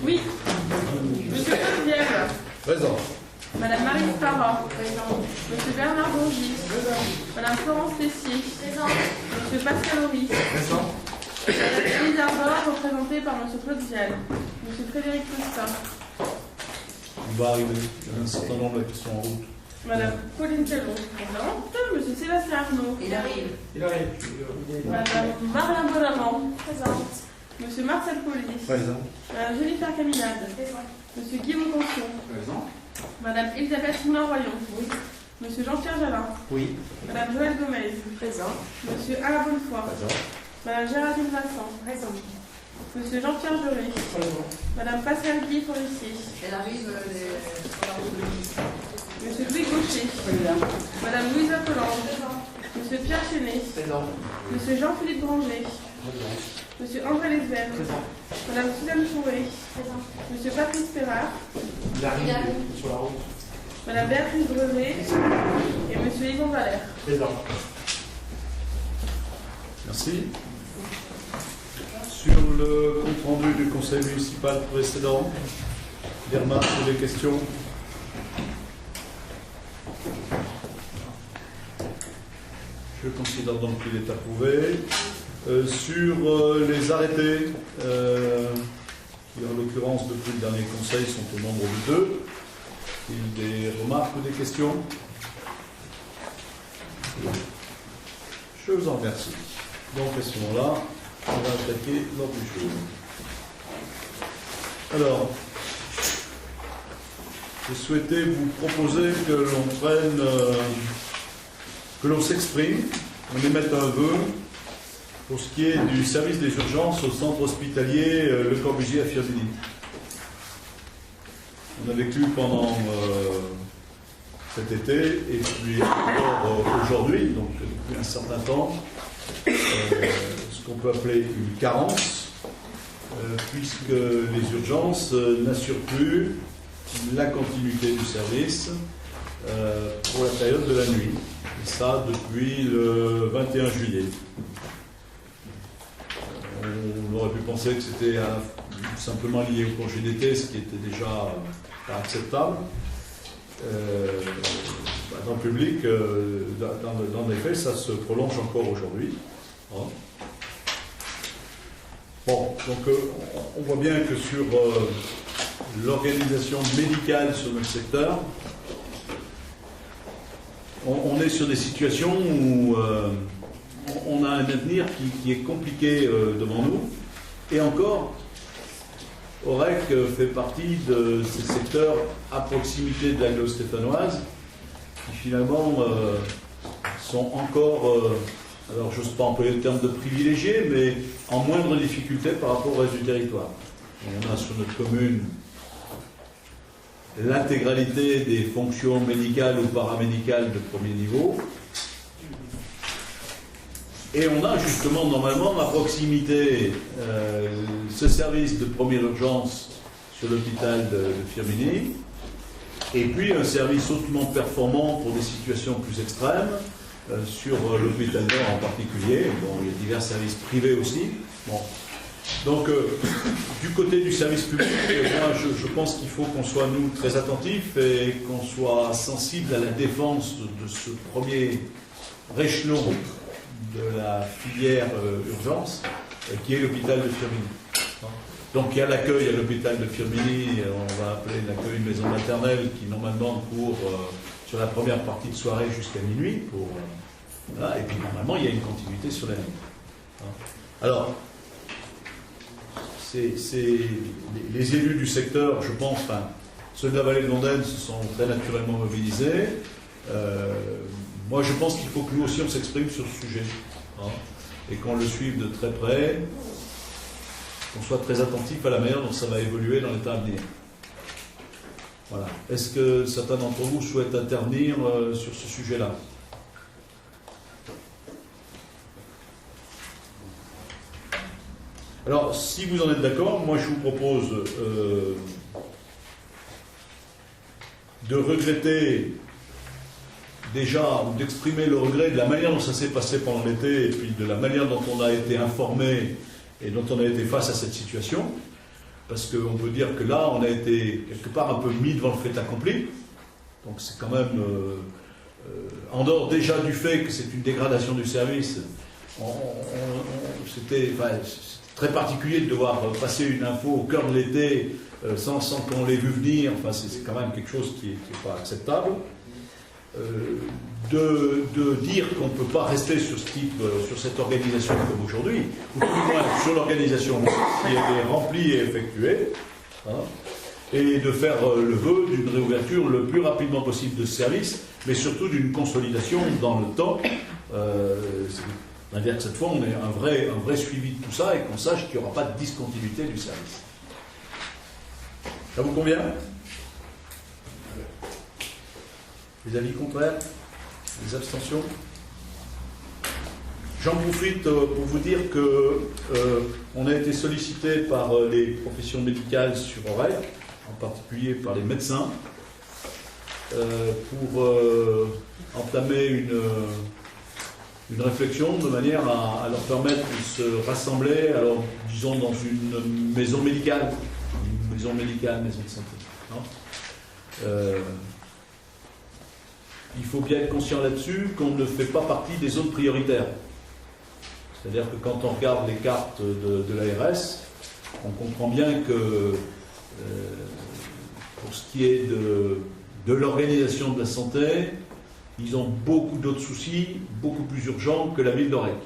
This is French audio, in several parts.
Oui. Monsieur Geneviève. Présent. Madame Marie Farah. Présent. Monsieur Bernard Bourgi. Présent. Madame Florence Tessier. Présent. Monsieur Pascal Horry. Présent. Madame Elisa Arbor, représentée par Monsieur Claude Vial. Monsieur Frédéric Costa. Il va arriver. Il y a un certain nombre qui sont en route. Madame Pauline Tello. Présente. Monsieur Sébastien Arnaud. Il arrive. Madame Marianne Bonamant. Présente. Monsieur Marcel Poli. Présent. Madame Jennifer Caminade. Présent. Monsieur Guillaume Conson. Présent. Madame Elisabeth Moulin-Royon. Oui. Monsieur Jean-Pierre Jalin. Oui. Madame Joëlle Gomez. Présent. Monsieur Alain Bonnefoy. Présent. Madame Géraldine Vincent. Présent. Monsieur Jean-Pierre Juré. Madame Pascal Guy Forestier. Elle arrive sur la route de Nice. Monsieur Louis Gaucher. Madame Louise Apolland. Monsieur Pierre Chenet. Monsieur Jean-Philippe Granger. Monsieur André Lesbel. Madame Suzanne Chouret. Monsieur Patrice Perrard. Il arrive sur la route. Madame Béatrice Brevet. Et Monsieur Yvon Valère. Présent. Merci. Sur le compte rendu du conseil municipal précédent, des remarques ou des questions? Je considère donc qu'il est approuvé. Sur les arrêtés, qui en l'occurrence depuis le dernier conseil sont au nombre de 2, il y a des remarques ou des questions? Je vous en remercie. Donc à ce moment-là, on va attaquer l'ordre du jour. Alors, je souhaitais vous proposer que l'on prenne, que l'on s'exprime, on émette un vœu pour ce qui est du service des urgences au centre hospitalier Le Corbusier à Firminy. On a vécu pendant cet été et puis encore aujourd'hui, donc depuis un certain temps, ce qu'on peut appeler une carence, puisque les urgences n'assurent plus la continuité du service pour la période de la nuit. Et ça depuis le 21 juillet. On aurait pu penser que c'était simplement lié au congé d'été, ce qui était déjà pas acceptable. Dans le public, dans les faits, ça se prolonge encore aujourd'hui. Hein. Bon, donc on voit bien que sur l'organisation médicale sur notre secteur, on est sur des situations où on a un avenir qui est compliqué devant nous. Et encore, Aurec fait partie de ces secteurs à proximité de l'agglo stéphanoise qui finalement sont encore, alors j'ose pas employer le terme de privilégiés, mais en moindre difficulté par rapport au reste du territoire. On a sur notre commune l'intégralité des fonctions médicales ou paramédicales de premier niveau. Et on a justement normalement à proximité ce service de première urgence sur l'hôpital de Firminy, et puis un service hautement performant pour des situations plus extrêmes sur l'hôpital Nord en particulier. Bon, il y a divers services privés aussi. Bon. Donc, du côté du service public, moi, je pense qu'il faut qu'on soit, nous, très attentifs et qu'on soit sensible à la défense de ce premier échelon de la filière urgence, qui est l'hôpital de Firminy. Donc, il y a l'accueil à l'hôpital de Firminy, on va appeler l'accueil maison maternelle, qui normalement court sur la première partie de soirée jusqu'à minuit. Voilà, et puis, normalement, il y a une continuité sur la nuit. Alors, les élus du secteur, je pense, enfin, ceux de la vallée de Londaine se sont très naturellement mobilisés. Moi, je pense qu'il faut que nous aussi on s'exprime sur ce sujet, et qu'on le suive de très près, qu'on soit très attentif à la manière dont ça va évoluer dans les temps à venir. Voilà. Est-ce que certains d'entre vous souhaitent intervenir sur ce sujet-là ? Alors, si vous en êtes d'accord, moi je vous propose de regretter déjà, ou d'exprimer le regret de la manière dont ça s'est passé pendant l'été, et puis de la manière dont on a été informé et dont on a été face à cette situation, parce qu'on peut dire que là, on a été quelque part un peu mis devant le fait accompli. Donc c'est quand même, en dehors déjà du fait que c'est une dégradation du service, c'était très particulier de devoir passer une info au cœur de l'été sans qu'on l'ait vu venir. Enfin, c'est quand même quelque chose qui n'est pas acceptable. De dire qu'on ne peut pas rester sur ce type, sur cette organisation comme aujourd'hui, ou tout du moins sur l'organisation qui est remplie et effectuée, et de faire le vœu d'une réouverture le plus rapidement possible de ce service, mais surtout d'une consolidation dans le temps. C'est-à-dire que cette fois, on ait un vrai suivi de tout ça et qu'on sache qu'il n'y aura pas de discontinuité du service. Ça vous convient ? Les avis contraires? Les abstentions? J'en profite pour vous dire qu'on a été sollicité par les professions médicales sur Aurec, en particulier par les médecins, pour entamer une réflexion de manière à leur permettre de se rassembler, alors disons dans une maison médicale, maison de santé. Il faut bien être conscient là-dessus qu'on ne fait pas partie des zones prioritaires. C'est-à-dire que quand on regarde les cartes de l'ARS, on comprend bien que pour ce qui est de l'organisation de la santé, ils ont beaucoup d'autres soucis, beaucoup plus urgents que la ville d'Aurec.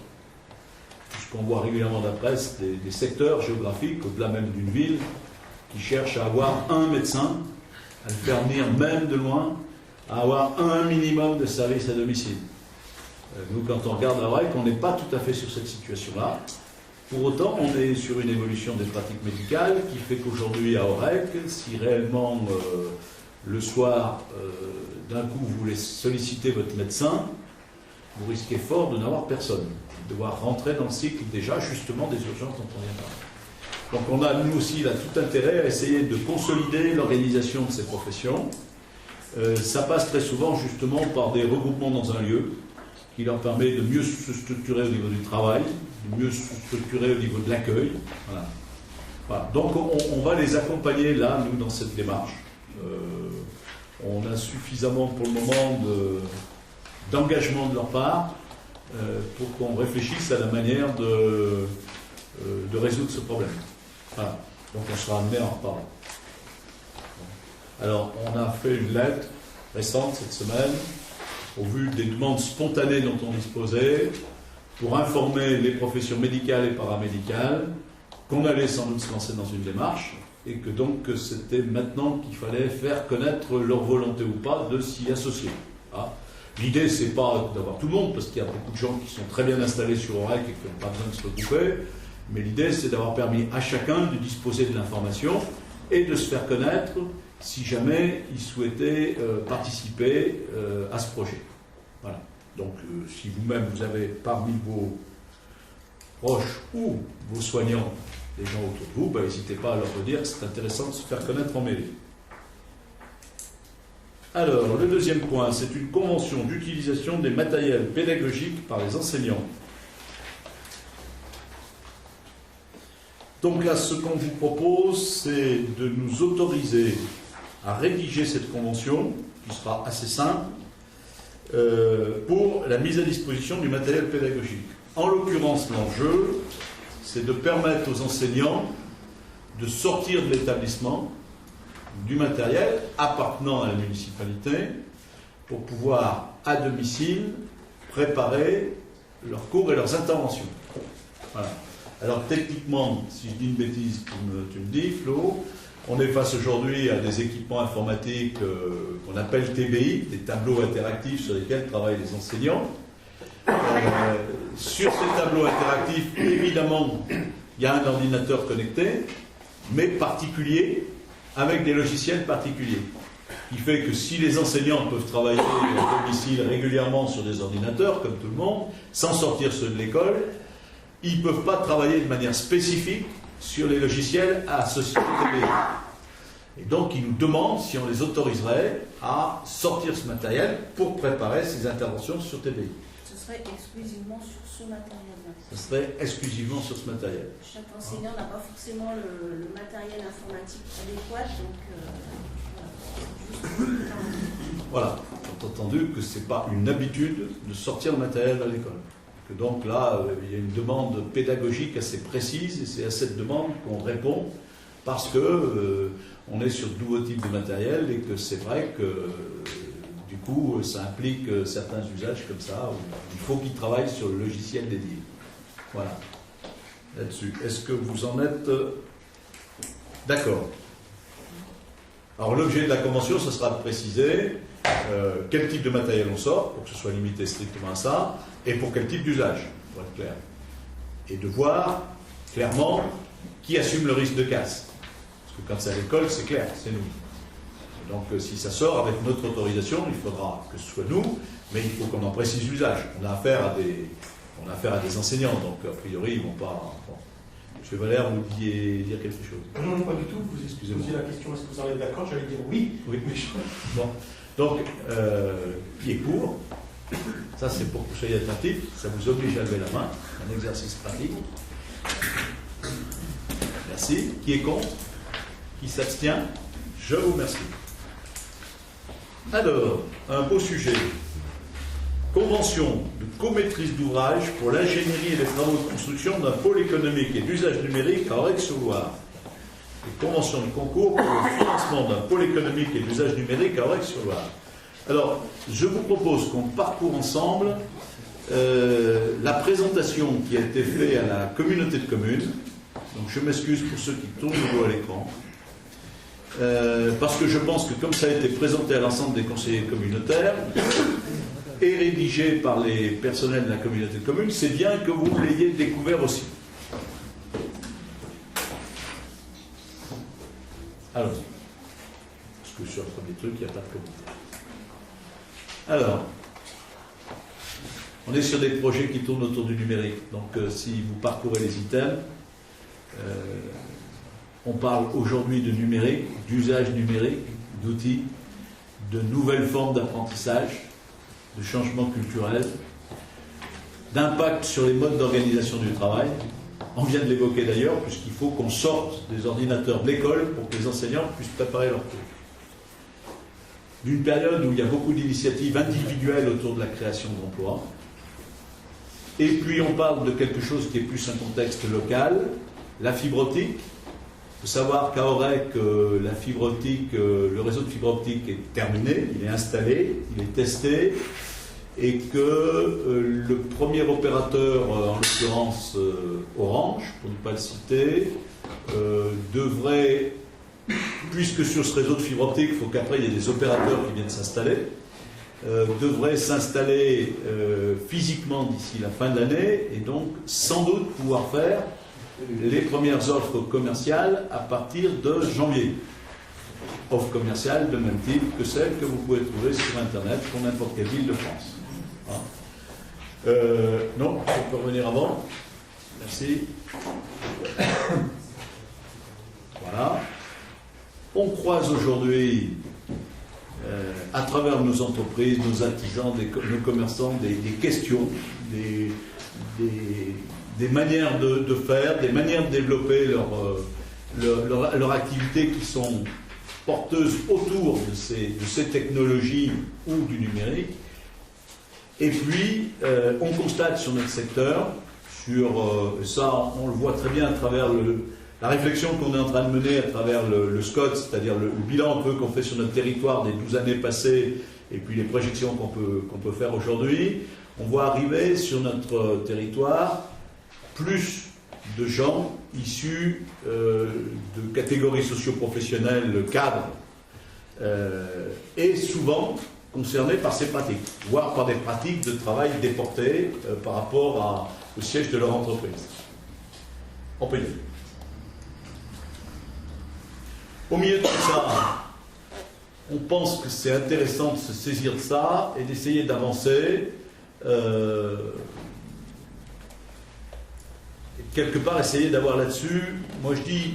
Puisqu'on voit régulièrement dans la presse des secteurs géographiques, au-delà même d'une ville, qui cherchent à avoir un médecin, à le faire venir même de loin, à avoir un minimum de services à domicile. Nous, quand on regarde à Aurec, on n'est pas tout à fait sur cette situation-là. Pour autant, on est sur une évolution des pratiques médicales qui fait qu'aujourd'hui, à Aurec, si réellement le soir, d'un coup, vous voulez solliciter votre médecin, vous risquez fort de n'avoir personne, de devoir rentrer dans le cycle déjà, justement, des urgences dont on vient de parler. Donc on a, nous aussi, là, tout intérêt à essayer de consolider l'organisation de ces professions. Ça passe très souvent, justement, par des regroupements dans un lieu, qui leur permet de mieux se structurer au niveau du travail, de mieux se structurer au niveau de l'accueil. Voilà. Voilà. Donc on va les accompagner, là, nous, dans cette démarche. On a suffisamment, pour le moment, d'engagement de leur part pour qu'on réfléchisse à la manière de résoudre ce problème. Voilà. Donc on sera amené à en reparler. Alors, on a fait une lettre récente cette semaine, au vu des demandes spontanées dont on disposait, pour informer les professions médicales et paramédicales qu'on allait sans doute se lancer dans une démarche, et que donc c'était maintenant qu'il fallait faire connaître leur volonté ou pas de s'y associer. Ah. L'idée, c'est pas d'avoir tout le monde, parce qu'il y a beaucoup de gens qui sont très bien installés sur Aurec et qui n'ont pas besoin de se regrouper, mais l'idée, c'est d'avoir permis à chacun de disposer de l'information et de se faire connaître si jamais ils souhaitaient participer à ce projet. Voilà. Donc, si vous-même, vous avez parmi vos proches ou vos soignants des gens autour de vous, n'hésitez pas à leur dire que c'est intéressant de se faire connaître en mêlée. Alors, le deuxième point, c'est une convention d'utilisation des matériels pédagogiques par les enseignants. Donc là, ce qu'on vous propose, c'est de nous autoriser à rédiger cette convention, qui sera assez simple, pour la mise à disposition du matériel pédagogique. En l'occurrence, l'enjeu, c'est de permettre aux enseignants de sortir de l'établissement du matériel appartenant à la municipalité pour pouvoir, à domicile, préparer leurs cours et leurs interventions. Voilà. Alors techniquement, si je dis une bêtise, tu me dis, Flo, on est face aujourd'hui à des équipements informatiques qu'on appelle TBI, des tableaux interactifs sur lesquels travaillent les enseignants. Sur ces tableaux interactifs, évidemment, il y a un ordinateur connecté, mais particulier, avec des logiciels particuliers. Ce qui fait que si les enseignants peuvent travailler à domicile régulièrement sur des ordinateurs, comme tout le monde, sans sortir ceux de l'école, ils ne peuvent pas travailler de manière spécifique sur les logiciels associés au TBI. Et donc, ils nous demandent si on les autoriserait à sortir ce matériel pour préparer ces interventions sur TBI. Ce serait exclusivement sur ce matériel-là. Ce serait exclusivement sur ce matériel. Chaque enseignant n'a pas forcément le matériel informatique adéquat, donc voilà, j'ai entendu que ce n'est pas une habitude de sortir le matériel à l'école. Que donc là, il y a une demande pédagogique assez précise, et c'est à cette demande qu'on répond, parce que on est sur de nouveaux types de matériel, et que c'est vrai que du coup, ça implique certains usages comme ça, où il faut qu'ils travaillent sur le logiciel dédié. Voilà, là-dessus. Est-ce que vous en êtes d'accord? Alors l'objet de la convention, ce sera de préciser quel type de matériel on sort, pour que ce soit limité strictement à ça, et pour quel type d'usage, pour être clair. Et de voir clairement qui assume le risque de casse. Parce que quand c'est à l'école, c'est clair, c'est nous. Et donc si ça sort avec notre autorisation, il faudra que ce soit nous, mais il faut qu'on en précise l'usage. On a affaire à des enseignants, donc a priori ils ne vont pas... Bon. M. Valère, vous vouliez dire quelque chose? Non, pas du tout. Vous excusez la question, est-ce que vous en êtes d'accord? J'allais dire oui. Oui. Bon. Donc, qui est pour? Ça, c'est pour que vous soyez attentifs. Ça vous oblige à lever la main. Un exercice pratique. Merci. Qui est contre? Qui s'abstient? Je vous remercie. Alors, un beau sujet. Convention de comaîtrise d'ouvrage pour l'ingénierie et les travaux de construction d'un pôle économique et d'usage numérique à Aurec-sur-Loire. Et convention de concours pour le financement d'un pôle économique et d'usage numérique à Aurec-sur-Loire. Alors, je vous propose qu'on parcourt ensemble la présentation qui a été faite à la communauté de communes. Donc, je m'excuse pour ceux qui tournent le dos à l'écran. Parce que je pense que comme ça a été présenté à l'ensemble des conseillers communautaires, et rédigé par les personnels de la communauté de communes, c'est bien que vous l'ayez découvert aussi. Alors, parce que sur le premier truc, il n'y a pas de commentaire. Alors, on est sur des projets qui tournent autour du numérique. Donc, si vous parcourez les items, on parle aujourd'hui de numérique, d'usage numérique, d'outils, de nouvelles formes d'apprentissage, de changement culturel, d'impact sur les modes d'organisation du travail. On vient de l'évoquer d'ailleurs, puisqu'il faut qu'on sorte des ordinateurs de l'école pour que les enseignants puissent préparer leurs cours. D'une période où il y a beaucoup d'initiatives individuelles autour de la création d'emplois. Et puis on parle de quelque chose qui est plus un contexte local, la fibre optique. Il faut savoir qu'à Aurec, la fibre optique, le réseau de fibre optique est terminé, il est installé, il est testé, et que le premier opérateur, en l'occurrence Orange, pour ne pas le citer, devrait, puisque sur ce réseau de fibre optique, il faut qu'après il y ait des opérateurs qui viennent s'installer, devrait s'installer physiquement d'ici la fin de l'année, et donc sans doute pouvoir faire les premières offres commerciales à partir de janvier. Offres commerciales de même type que celles que vous pouvez trouver sur Internet pour n'importe quelle ville de France. Non, on peut revenir avant. Merci. Voilà. On croise aujourd'hui, à travers nos entreprises, nos artisans, nos commerçants, des questions, des manières de faire, des manières de développer leur activité qui sont porteuses autour de ces technologies ou du numérique. Et puis, on constate sur notre secteur, ça on le voit très bien à travers la réflexion qu'on est en train de mener à travers le SCOT, c'est-à-dire le bilan un peu qu'on fait sur notre territoire des 12 années passées et puis les projections qu'on peut faire aujourd'hui, on voit arriver sur notre territoire plus de gens issus de catégories socio-professionnelles cadres et souvent concernés par ces pratiques, voire par des pratiques de travail déportées par rapport au siège de leur entreprise. En pays. Au milieu de tout ça, on pense que c'est intéressant de se saisir de ça et d'essayer d'avancer. Quelque part, essayer d'avoir là-dessus, moi je dis,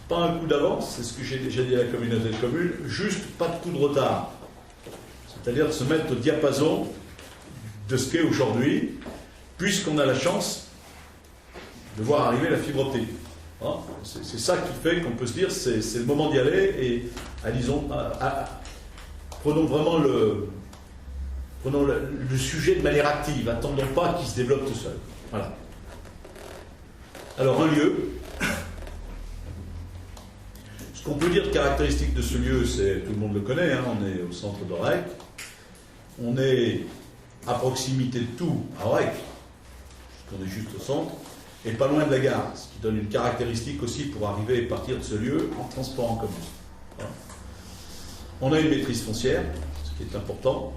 pas un coup d'avance, c'est ce que j'ai déjà dit à la communauté de communes, juste pas de coup de retard. C'est-à-dire de se mettre au diapason de ce qu'est aujourd'hui, puisqu'on a la chance de voir arriver la fibre optique. Hein, c'est ça qui fait qu'on peut se dire c'est le moment d'y aller et prenons vraiment le sujet de manière active, attendons pas qu'il se développe tout seul. Voilà. Alors un lieu, ce qu'on peut dire de caractéristique de ce lieu, c'est, tout le monde le connaît, hein, on est au centre d'Aurec, on est à proximité de tout à Aurec, puisqu'on est juste au centre, et pas loin de la gare, ce qui donne une caractéristique aussi pour arriver et partir de ce lieu en transport en commun. Voilà. On a une maîtrise foncière, ce qui est important,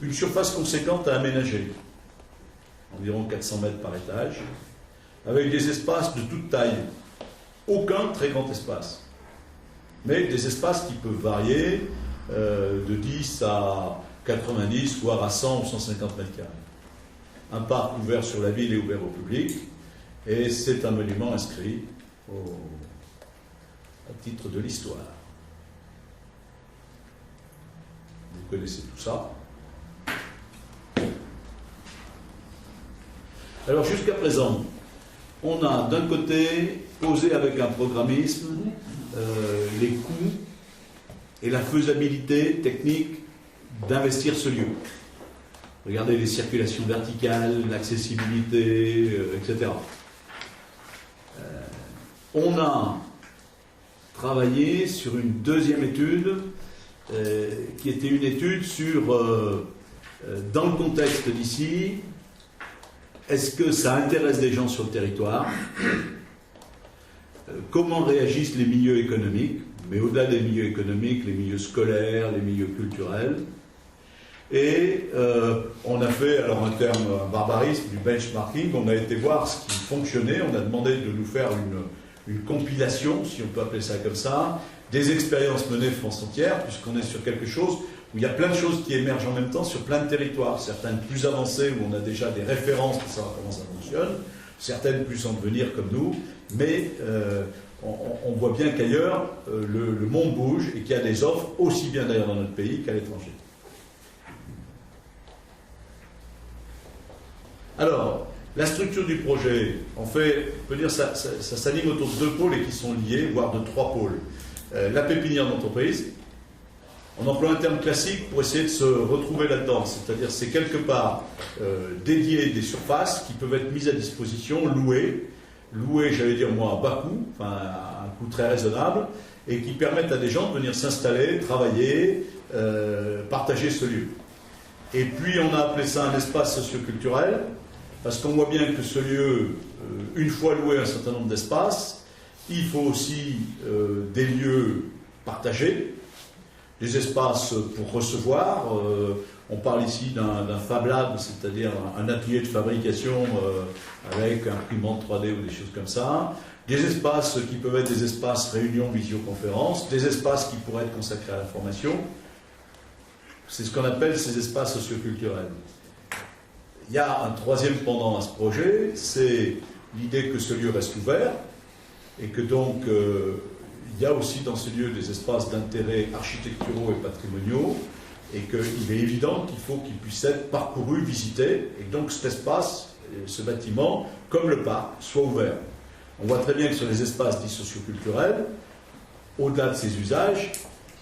une surface conséquente à aménager, environ 400 mètres par étage, avec des espaces de toute taille, aucun très grand espace, mais des espaces qui peuvent varier de 10 à 90, voire à 100 ou 150 mètres carrés. Un parc ouvert sur la ville et ouvert au public, et c'est un monument inscrit à titre de l'histoire. Vous connaissez tout ça. Alors jusqu'à présent, on a d'un côté posé avec un programmisme les coûts et la faisabilité technique d'investir ce lieu. Regardez les circulations verticales, l'accessibilité, etc. On a travaillé sur une deuxième étude qui était une étude sur, dans le contexte d'ici, est-ce que ça intéresse des gens sur le territoire? Comment réagissent les milieux économiques, mais au-delà des milieux économiques, les milieux scolaires, les milieux culturels. Et on a fait, alors un terme barbariste, du benchmarking, on a été voir ce qui fonctionnait, on a demandé de nous faire une compilation, si on peut appeler ça comme ça, des expériences menées France entière, puisqu'on est sur quelque chose où il y a plein de choses qui émergent en même temps sur plein de territoires, certaines plus avancées où on a déjà des références pour savoir comment ça fonctionne, certaines plus en devenir comme nous, mais on voit bien qu'ailleurs, le monde bouge et qu'il y a des offres, aussi bien d'ailleurs dans notre pays qu'à l'étranger. Alors, la structure du projet, en fait, on peut dire ça s'anime autour de 2 pôles et qui sont liés, voire de 3 pôles. La pépinière d'entreprise, on emploie un terme classique pour essayer de se retrouver là-dedans, c'est-à-dire c'est quelque part dédié des surfaces qui peuvent être mises à disposition, louées, j'allais dire moi, à bas coût, enfin à un coût très raisonnable, et qui permettent à des gens de venir s'installer, travailler, partager ce lieu. Et puis on a appelé ça un espace socioculturel, parce qu'on voit bien que ce lieu, une fois loué un certain nombre d'espaces, il faut aussi des lieux partagés, des espaces pour recevoir. On parle ici d'un Fab Lab, c'est-à-dire un atelier de fabrication avec imprimante 3D ou des choses comme ça. Des espaces qui peuvent être des espaces réunions, visioconférences, des espaces qui pourraient être consacrés à la formation. C'est ce qu'on appelle ces espaces socioculturels. Il y a un troisième pendant à ce projet, c'est l'idée que ce lieu reste ouvert et que donc il y a aussi dans ce lieu des espaces d'intérêt architecturaux et patrimoniaux et qu'il est évident qu'il faut qu'il puisse être parcouru, visité, et donc cet espace ce bâtiment, comme le parc, soit ouvert. On voit très bien que sur les espaces dits socioculturels, au-delà de ces usages,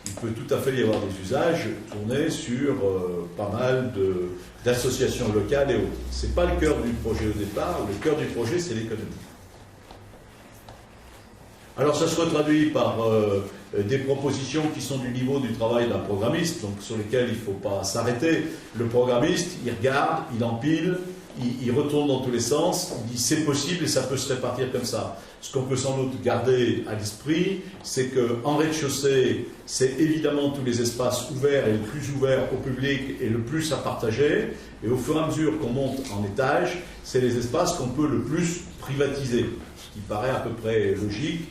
il peut tout à fait y avoir des usages tournés sur pas mal d'associations locales et autres. Ce n'est pas le cœur du projet au départ, le cœur du projet c'est l'économie. Alors ça se retraduit par des propositions qui sont du niveau du travail d'un programmiste, donc sur lesquelles il ne faut pas s'arrêter. Le programmiste, il regarde, il empile, il retourne dans tous les sens, il dit c'est possible et ça peut se répartir comme ça. Ce qu'on peut sans doute garder à l'esprit, c'est qu'en rez-de-chaussée, c'est évidemment tous les espaces ouverts et le plus ouvert au public et le plus à partager. Et au fur et à mesure qu'on monte en étage, c'est les espaces qu'on peut le plus privatiser, ce qui paraît à peu près logique.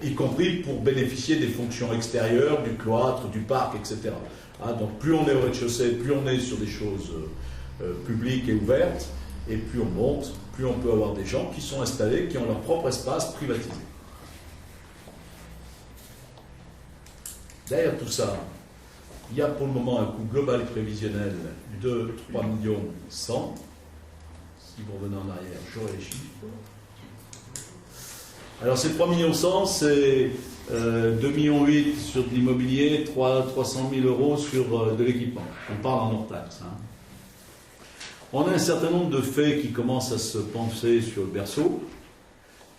Y compris pour bénéficier des fonctions extérieures, du cloître, du parc, etc. Donc plus on est au rez-de-chaussée, plus on est sur des choses publiques et ouvertes, et plus on monte, plus on peut avoir des gens qui sont installés, qui ont leur propre espace privatisé. Derrière tout ça, il y a pour le moment un coût global prévisionnel de 3 100 000. Si vous revenez en arrière, j'aurai les chiffres. Alors ces 3 100 000, c'est 2,8 millions sur de l'immobilier, 300 000 euros sur de l'équipement. On parle en hors taxe. On a un certain nombre de faits qui commencent à se penser sur le berceau.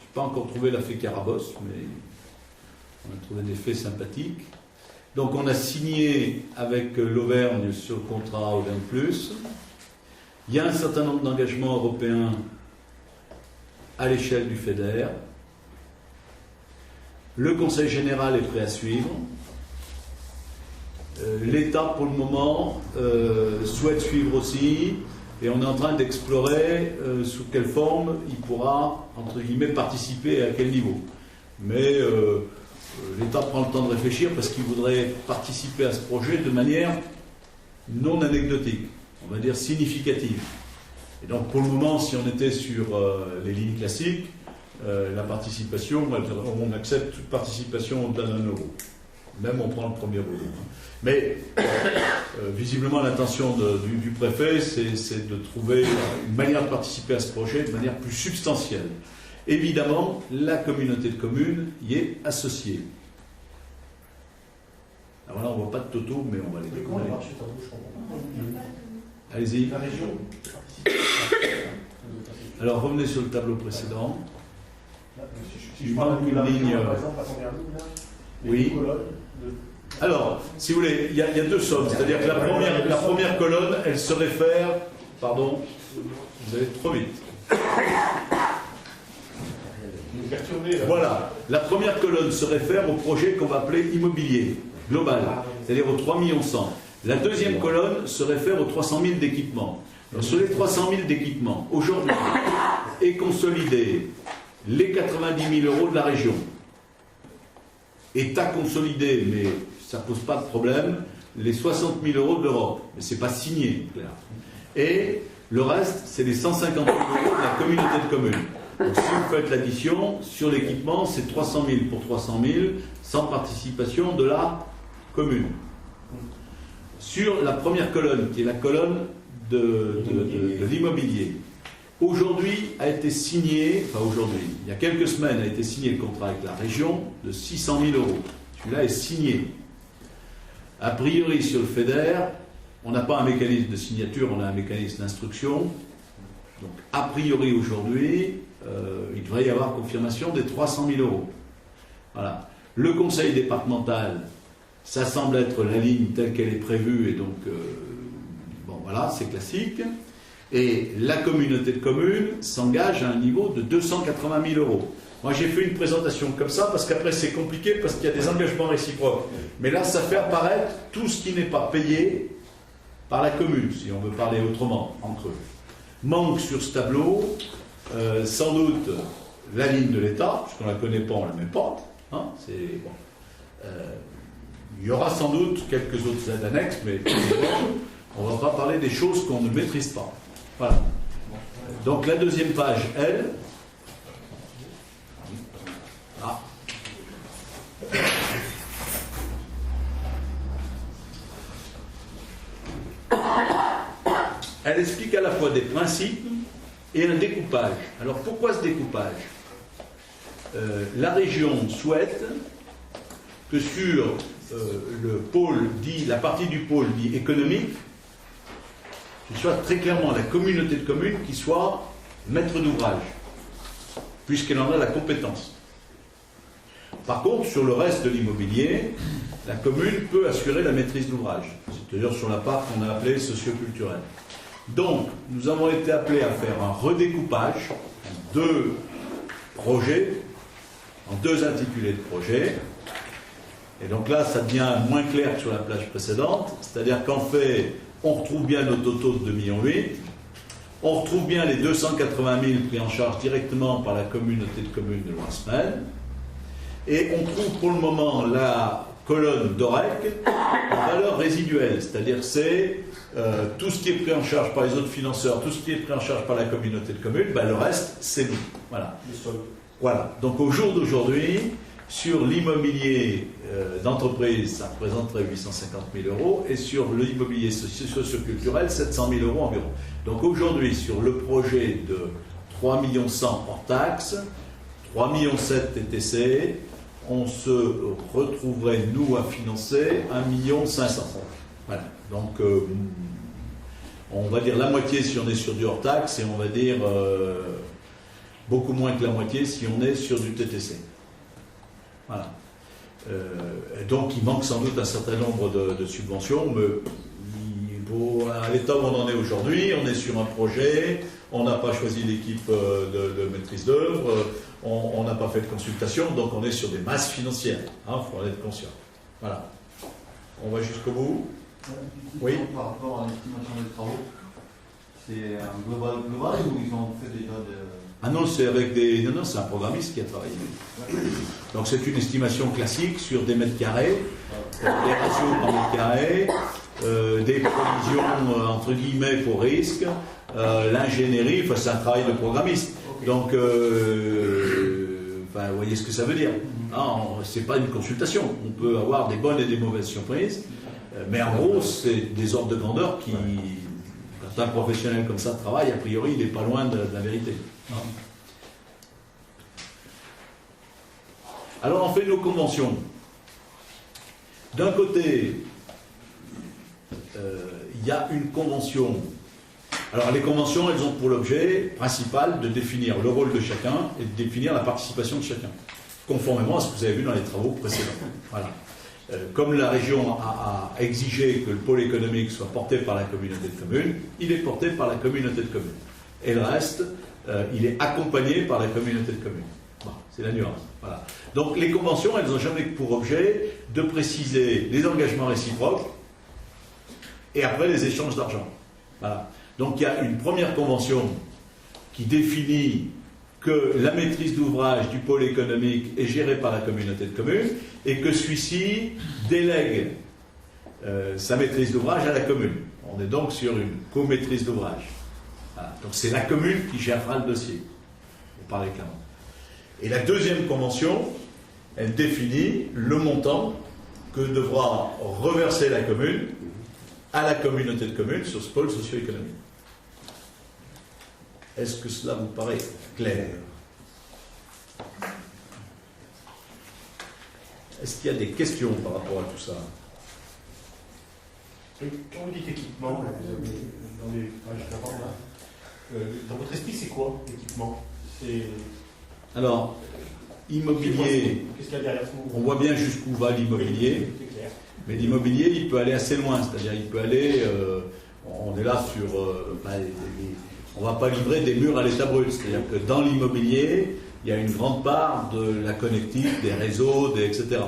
Je n'ai pas encore trouvé la fée Carabosse, mais on a trouvé des faits sympathiques. Donc on a signé avec l'Auvergne sur le contrat Auvergne Plus. Il y a un certain nombre d'engagements européens à l'échelle du FEDER. Le Conseil général est prêt à suivre. L'État, pour le moment, souhaite suivre aussi, et on est en train d'explorer sous quelle forme il pourra, entre guillemets, participer et à quel niveau. Mais l'État prend le temps de réfléchir parce qu'il voudrait participer à ce projet de manière non anecdotique, on va dire significative. Et donc, pour le moment, si on était sur les lignes classiques, la participation, on accepte toute participation au-delà d'1 euro. Même on prend le premier euro. Mais visiblement l'intention du préfet, c'est de trouver une manière de participer à ce projet de manière plus substantielle. Évidemment, la communauté de communes y est associée. Alors là, on ne voit pas de toto, mais on va les découvrir. Allez-y. La région. Alors revenez sur le tableau précédent. Si je parle de la région, par exemple, la première ligne, là, oui. Alors, si vous voulez, il y a deux sommes. C'est-à-dire que la première colonne, elle se réfère... Pardon, vous allez trop vite. Voilà, la première colonne se réfère au projet qu'on va appeler immobilier, global, c'est-à-dire aux 3 100 000. La deuxième colonne se réfère aux 300 000 d'équipements. Sur les 300 000 d'équipements, aujourd'hui, est consolidé les 90 000 euros de la région. Est à consolider, mais ça ne pose pas de problème, les 60 000 euros de l'Europe. Mais ce n'est pas signé, clair. Et le reste, c'est les 150 000 euros de la communauté de communes. Donc si vous faites l'addition, sur l'équipement, c'est 300 000 pour 300 000, sans participation de la commune. Sur la première colonne, qui est la colonne de l'immobilier, aujourd'hui a été signé, enfin aujourd'hui, il y a quelques semaines a été signé le contrat avec la région de 600 000 euros. Celui-là est signé. A priori sur le FEDER, on n'a pas un mécanisme de signature, on a un mécanisme d'instruction. Donc a priori aujourd'hui, il devrait y avoir confirmation des 300 000 euros. Voilà. Le conseil départemental, ça semble être la ligne telle qu'elle est prévue, et donc, bon voilà, c'est classique. Et la communauté de communes s'engage à un niveau de 280 000 euros. Moi, j'ai fait une présentation comme ça, parce qu'après, c'est compliqué, parce qu'il y a des engagements réciproques. Mais là, ça fait apparaître tout ce qui n'est pas payé par la commune, si on veut parler autrement, entre eux. Manque sur ce tableau, sans doute, la ligne de l'État, puisqu'on ne la connaît pas, on ne la met pas. Hein, bon. Il y aura sans doute quelques autres aides annexes, mais on ne va pas parler des choses qu'on ne maîtrise pas. Voilà. Donc la deuxième page, elle. Ah. Elle explique à la fois des principes et un découpage. Alors pourquoi ce découpage? La région souhaite que sur le pôle dit, la partie du pôle dit économique, ce soit très clairement la communauté de communes qui soit maître d'ouvrage, puisqu'elle en a la compétence. Par contre, sur le reste de l'immobilier, la commune peut assurer la maîtrise d'ouvrage, c'est-à-dire sur la part qu'on a appelée socioculturelle. Donc, nous avons été appelés à faire un redécoupage en 2 projets, en 2 intitulés de projets. Et donc là, ça devient moins clair que sur la plage précédente, c'est-à-dire qu'en fait, on retrouve bien nos totaux de 2,8 millions, on retrouve bien les 280 000 pris en charge directement par la communauté de communes de Loin-Semelle, et on trouve pour le moment la colonne d'OREC en valeur résiduelle, c'est-à-dire c'est tout ce qui est pris en charge par les autres financeurs, tout ce qui est pris en charge par la communauté de communes, ben, le reste, c'est nous. Voilà. Voilà. Donc au jour d'aujourd'hui, sur l'immobilier d'entreprise, ça représenterait 850 000 euros, et sur l'immobilier socio-culturel, 700 000 euros environ. Donc aujourd'hui, sur le projet de 3 100 000 hors taxes, 3 700 000 TTC, on se retrouverait, nous, à financer 1 500 000. Voilà. Donc, on va dire la moitié si on est sur du hors taxe, et on va dire beaucoup moins que la moitié si on est sur du TTC. Voilà. Donc il manque sans doute un certain nombre de subventions, mais à l'état où on en est aujourd'hui, on est sur un projet, on n'a pas choisi l'équipe de maîtrise d'œuvre, on n'a pas fait de consultation, donc on est sur des masses financières. Il faut en être conscient. Voilà. On va jusqu'au bout. Oui. Par rapport à l'estimation des travaux, c'est un global ou ils ont fait déjà des... Ah non, c'est avec des... Non, c'est un programmiste qui a travaillé. Donc c'est une estimation classique sur des mètres carrés, des ratios par mètre carré, des provisions entre guillemets pour risque, l'ingénierie, enfin c'est un travail de programmiste. Donc, enfin, vous voyez ce que ça veut dire. C'est pas une consultation. On peut avoir des bonnes et des mauvaises surprises, mais en gros, c'est des ordres de grandeur qui, quand un professionnel comme ça travaille, a priori, il n'est pas loin de la vérité. Alors on fait nos conventions. D'un côté, il y a une convention. Alors les conventions, elles ont pour l'objet principal de définir le rôle de chacun et de définir la participation de chacun, conformément à ce que vous avez vu dans les travaux précédents. Voilà. Comme la région a exigé que le pôle économique soit porté par la communauté de communes, il est porté par la communauté de communes. Et le reste, il est accompagné par la communauté de communes. Bon, c'est la nuance. Voilà. Donc les conventions, elles n'ont jamais pour objet de préciser les engagements réciproques et après les échanges d'argent. Voilà. Donc il y a une première convention qui définit que la maîtrise d'ouvrage du pôle économique est gérée par la communauté de communes et que celui-ci délègue sa maîtrise d'ouvrage à la commune. On est donc sur une co-maîtrise d'ouvrage. Voilà. Donc c'est la commune qui gérera le dossier, pour parler clairement. Et la deuxième convention, elle définit le montant que devra reverser la commune à la communauté de communes sur ce pôle socio-économique. Est-ce que cela vous paraît clair? Est-ce qu'il y a des questions par rapport à tout ça? Quand vous dites équipement, dans votre esprit, c'est quoi l'équipement? Alors, immobilier, qu'est-ce qu'il y a derrière vous? On voit bien jusqu'où va l'immobilier, mais l'immobilier, il peut aller assez loin, c'est-à-dire il peut aller, on est là sur, on ne va pas livrer des murs à l'état brut, c'est-à-dire que dans l'immobilier, il y a une grande part de la connectique, des réseaux, etc.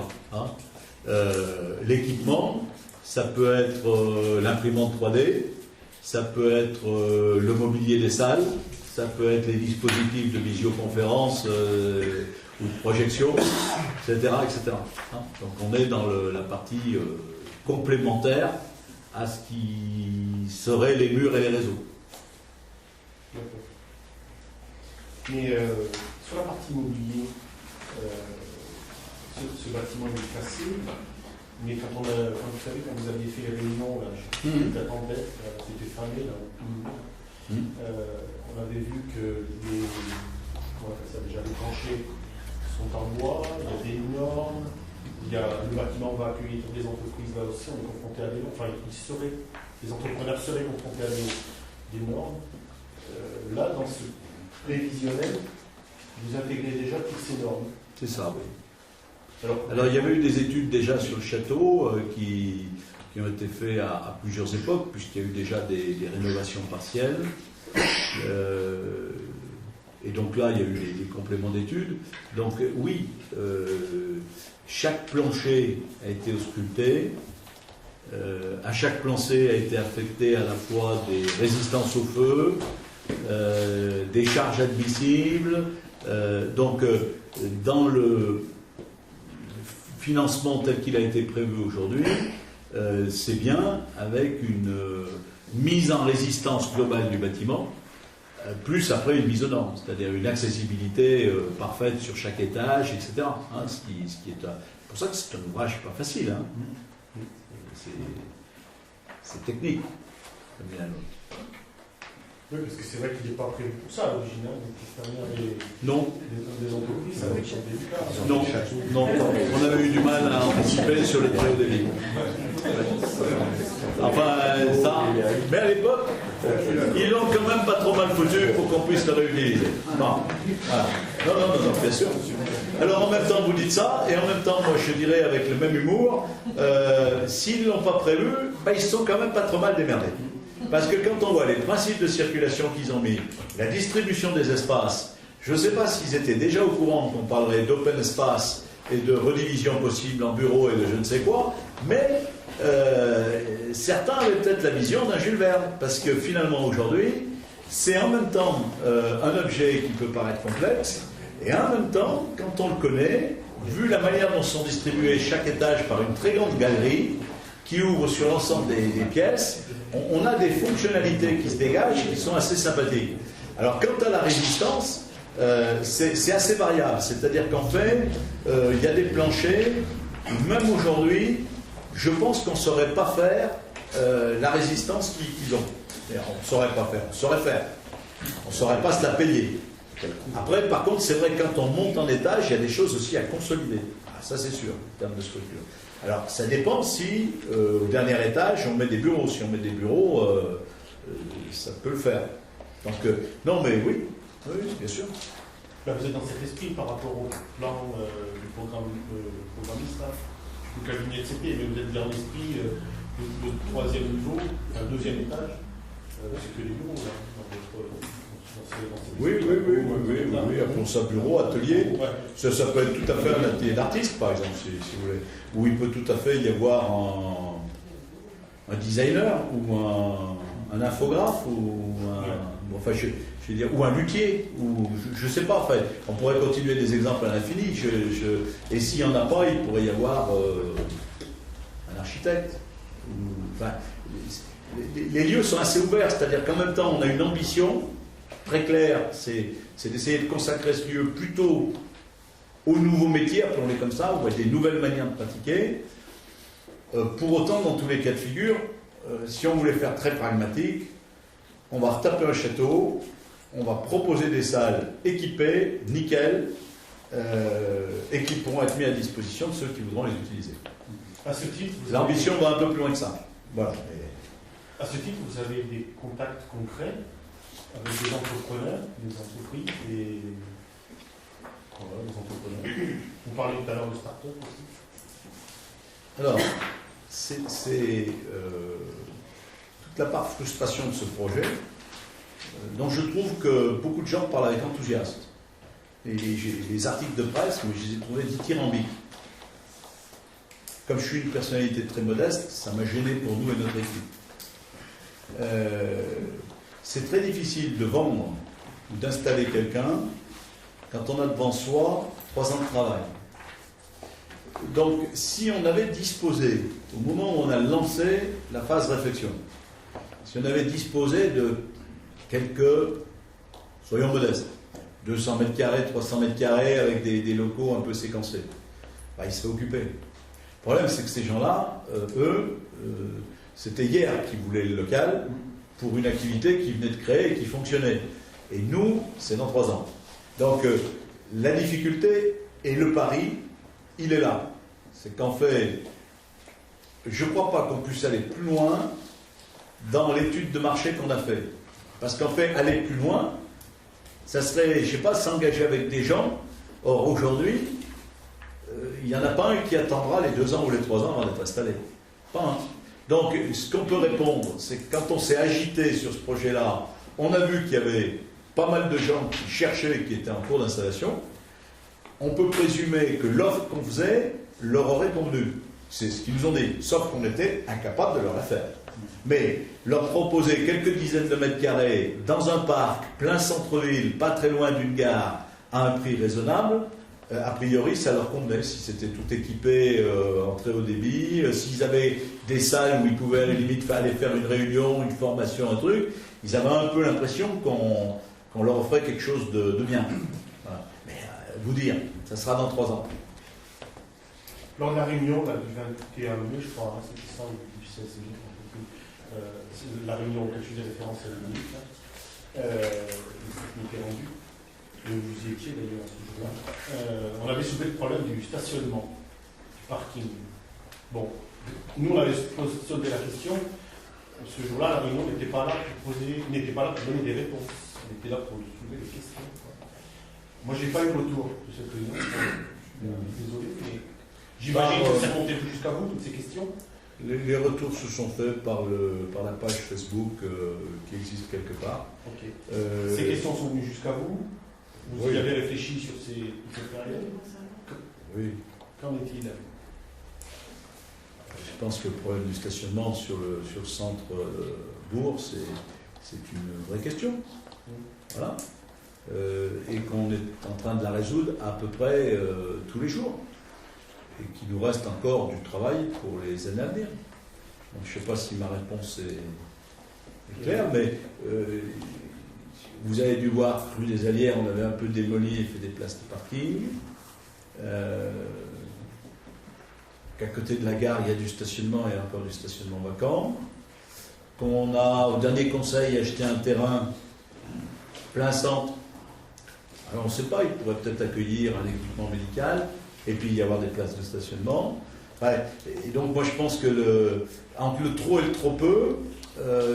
L'équipement, ça peut être l'imprimante 3D, ça peut être le mobilier des salles, ça peut être les dispositifs de visioconférence ou de projection, etc. Donc on est dans la partie complémentaire à ce qui serait les murs et les réseaux. Mais sur la partie immobilier, ce bâtiment est cassé, mais quand vous savez, quand vous aviez fait les réunions, là, j'attendais, c'était fermé, là, On avait vu que les planchers sont en bois, il y a des normes, le bâtiment va accueillir toutes les entreprises, là aussi on est confronté à des normes, les entrepreneurs seraient confrontés à des normes. Là, dans ce prévisionnel, vous intégrez déjà toutes ces normes. C'est ça, oui. Alors, il y avait eu des études déjà sur le château qui ont été faites à plusieurs époques, puisqu'il y a eu déjà des rénovations partielles. Et donc là, il y a eu des compléments d'études. Donc oui, chaque plancher a été ausculté. À chaque plancher a été affecté à la fois des résistances au feu, des charges admissibles. Donc dans le financement tel qu'il a été prévu aujourd'hui, c'est bien avec une mise en résistance globale du bâtiment, plus après une mise aux normes, c'est-à-dire une accessibilité parfaite sur chaque étage, etc. Hein, ce qui est pour ça que c'est un ouvrage pas facile. Hein. C'est technique, comme bien l'autre. Oui, parce que c'est vrai qu'il n'est pas prévu pour ça à l'origine. Non. Des entreprises, ça va être des Non, on avait eu du mal à anticiper sur les très hauts débits. Enfin, ça. Mais à l'époque, ils l'ont quand même pas trop mal foutu pour qu'on puisse le réutiliser. Non. Voilà. Non, bien sûr. Alors en même temps, vous dites ça, et en même temps, moi je dirais avec le même humour, s'ils ne l'ont pas prévu, ils se sont quand même pas trop mal démerdés. Parce que quand on voit les principes de circulation qu'ils ont mis, la distribution des espaces, je ne sais pas s'ils étaient déjà au courant qu'on parlerait d'open espace et de redivision possible en bureau et de je ne sais quoi, mais certains avaient peut-être la vision d'un Jules Verne, parce que finalement aujourd'hui, c'est en même temps un objet qui peut paraître complexe, et en même temps, quand on le connaît, vu la manière dont sont distribués chaque étage par une très grande galerie, qui ouvre sur l'ensemble des pièces, on a des fonctionnalités qui se dégagent et qui sont assez sympathiques. Alors quant à la résistance, c'est assez variable, c'est-à-dire qu'en fait, il y a des planchers, même aujourd'hui, je pense qu'on ne saurait pas faire la résistance qu'ils ont. On ne saurait pas faire, on saurait faire. On ne saurait pas se la payer. Après, par contre, c'est vrai que quand on monte en étage, il y a des choses aussi à consolider. Ah, ça c'est sûr, en termes de structure. Alors, ça dépend si, au dernier étage, on met des bureaux. Si on met des bureaux, ça peut le faire. Donc, non, mais oui, bien sûr. Là, vous êtes dans cet esprit par rapport au plan du programmiste, là, du cabinet de CP, mais vous êtes dans l'esprit le troisième niveau, enfin, le deuxième étage, c'est que les bureaux, là, dans votre... Oui, appelons ça bureau, atelier. Ouais. Ça peut être tout à fait un atelier d'artiste, par exemple, si vous voulez. Ou il peut tout à fait y avoir un designer, ou un infographe, ou ou un luthier, ou je ne sais pas. Enfin, on pourrait continuer des exemples à l'infini. Et s'il n'y en a pas, il pourrait y avoir un architecte. Les lieux sont assez ouverts, c'est-à-dire qu'en même temps, on a une ambition très clair, c'est d'essayer de consacrer ce lieu plutôt aux nouveaux métiers, appelons-les comme ça, ou à des nouvelles manières de pratiquer. Pour autant, dans tous les cas de figure, si on voulait faire très pragmatique, on va retaper un château, on va proposer des salles équipées, nickel, et qui pourront être mises à disposition de ceux qui voudront les utiliser. À ce titre, l'ambition va un peu plus loin que ça. Voilà. À ce titre, vous avez des contacts concrets avec des entrepreneurs, des entreprises, des entrepreneurs. Vous parlez tout à l'heure de start-up aussi. Alors, c'est toute la part frustration de ce projet, dont je trouve que beaucoup de gens parlent avec enthousiasme. Et les articles de presse, moi, je les ai trouvés dithyrambiques. Comme je suis une personnalité très modeste, ça m'a gêné pour nous et notre équipe. C'est très difficile de vendre ou d'installer quelqu'un quand on a devant soi 3 ans de travail. Donc, si on avait disposé, au moment où on a lancé la phase réflexion, si on avait disposé de quelques, soyons modestes, 200 mètres carrés, 300 mètres carrés avec des locaux un peu séquencés, ils seraient occupés. Le problème, c'est que ces gens-là, eux, c'était hier qu'ils voulaient le local, pour une activité qui venait de créer et qui fonctionnait. Et nous, c'est dans 3 ans. Donc, la difficulté et le pari, il est là. C'est qu'en fait, je ne crois pas qu'on puisse aller plus loin dans l'étude de marché qu'on a fait. Parce qu'en fait, aller plus loin, ça serait, je ne sais pas, s'engager avec des gens. Or, aujourd'hui, il n'y en a pas un qui attendra les 2 ans ou les 3 ans avant d'être installé. Pas un. Donc, ce qu'on peut répondre, c'est que quand on s'est agité sur ce projet-là, on a vu qu'il y avait pas mal de gens qui cherchaient, qui étaient en cours d'installation. On peut présumer que l'offre qu'on faisait leur aurait convenu. C'est ce qu'ils nous ont dit, sauf qu'on était incapable de leur la faire. Mais leur proposer quelques dizaines de mètres carrés dans un parc, plein centre-ville, pas très loin d'une gare, à un prix raisonnable, a priori ça leur convenait. Si c'était tout équipé en très haut débit, s'ils avaient des salles où ils pouvaient à la limite aller faire une réunion, une formation, un truc, ils avaient un peu l'impression qu'on leur offrait quelque chose de bien. Voilà. Mais vous dire, ça sera dans 3 ans. Lors de la réunion là, du 21 mai, je crois, hein, c'était ça, ou du 16 mai, c'est la réunion auquel je faisais référence à la minute, qui était rendue, vous y étiez d'ailleurs à ce jour-là, on avait soulevé le problème du stationnement, du parking. Bon, nous on avait soulevé la question, ce jour-là, la réunion n'était pas là pour donner des réponses, on était là pour soulever des questions. Moi, j'ai pas eu retour de cette réunion, désolé, mais j'imagine que ça montait plus jusqu'à vous, toutes ces questions. Les retours se sont faits par la page Facebook qui existe quelque part. Okay. Ces questions sont venues jusqu'à vous. Vous y avez réfléchi sur cette période. Oui. Qu'en est-il? Je pense que le problème du stationnement sur le centre bourg, c'est une vraie question. Voilà. Et qu'on est en train de la résoudre à peu près tous les jours. Et qu'il nous reste encore du travail pour les années à venir. Donc, je ne sais pas si ma réponse est claire, mais vous avez dû voir, rue des Allières, on avait un peu démoli et fait des places de parking. Qu'à côté de la gare, il y a du stationnement et encore du stationnement vacant. Qu'on a, au dernier conseil, acheté un terrain plein centre. Alors, on ne sait pas, il pourrait peut-être accueillir un équipement médical. Et puis y avoir des places de stationnement. Ouais. Et donc moi je pense que entre le trop et le trop peu,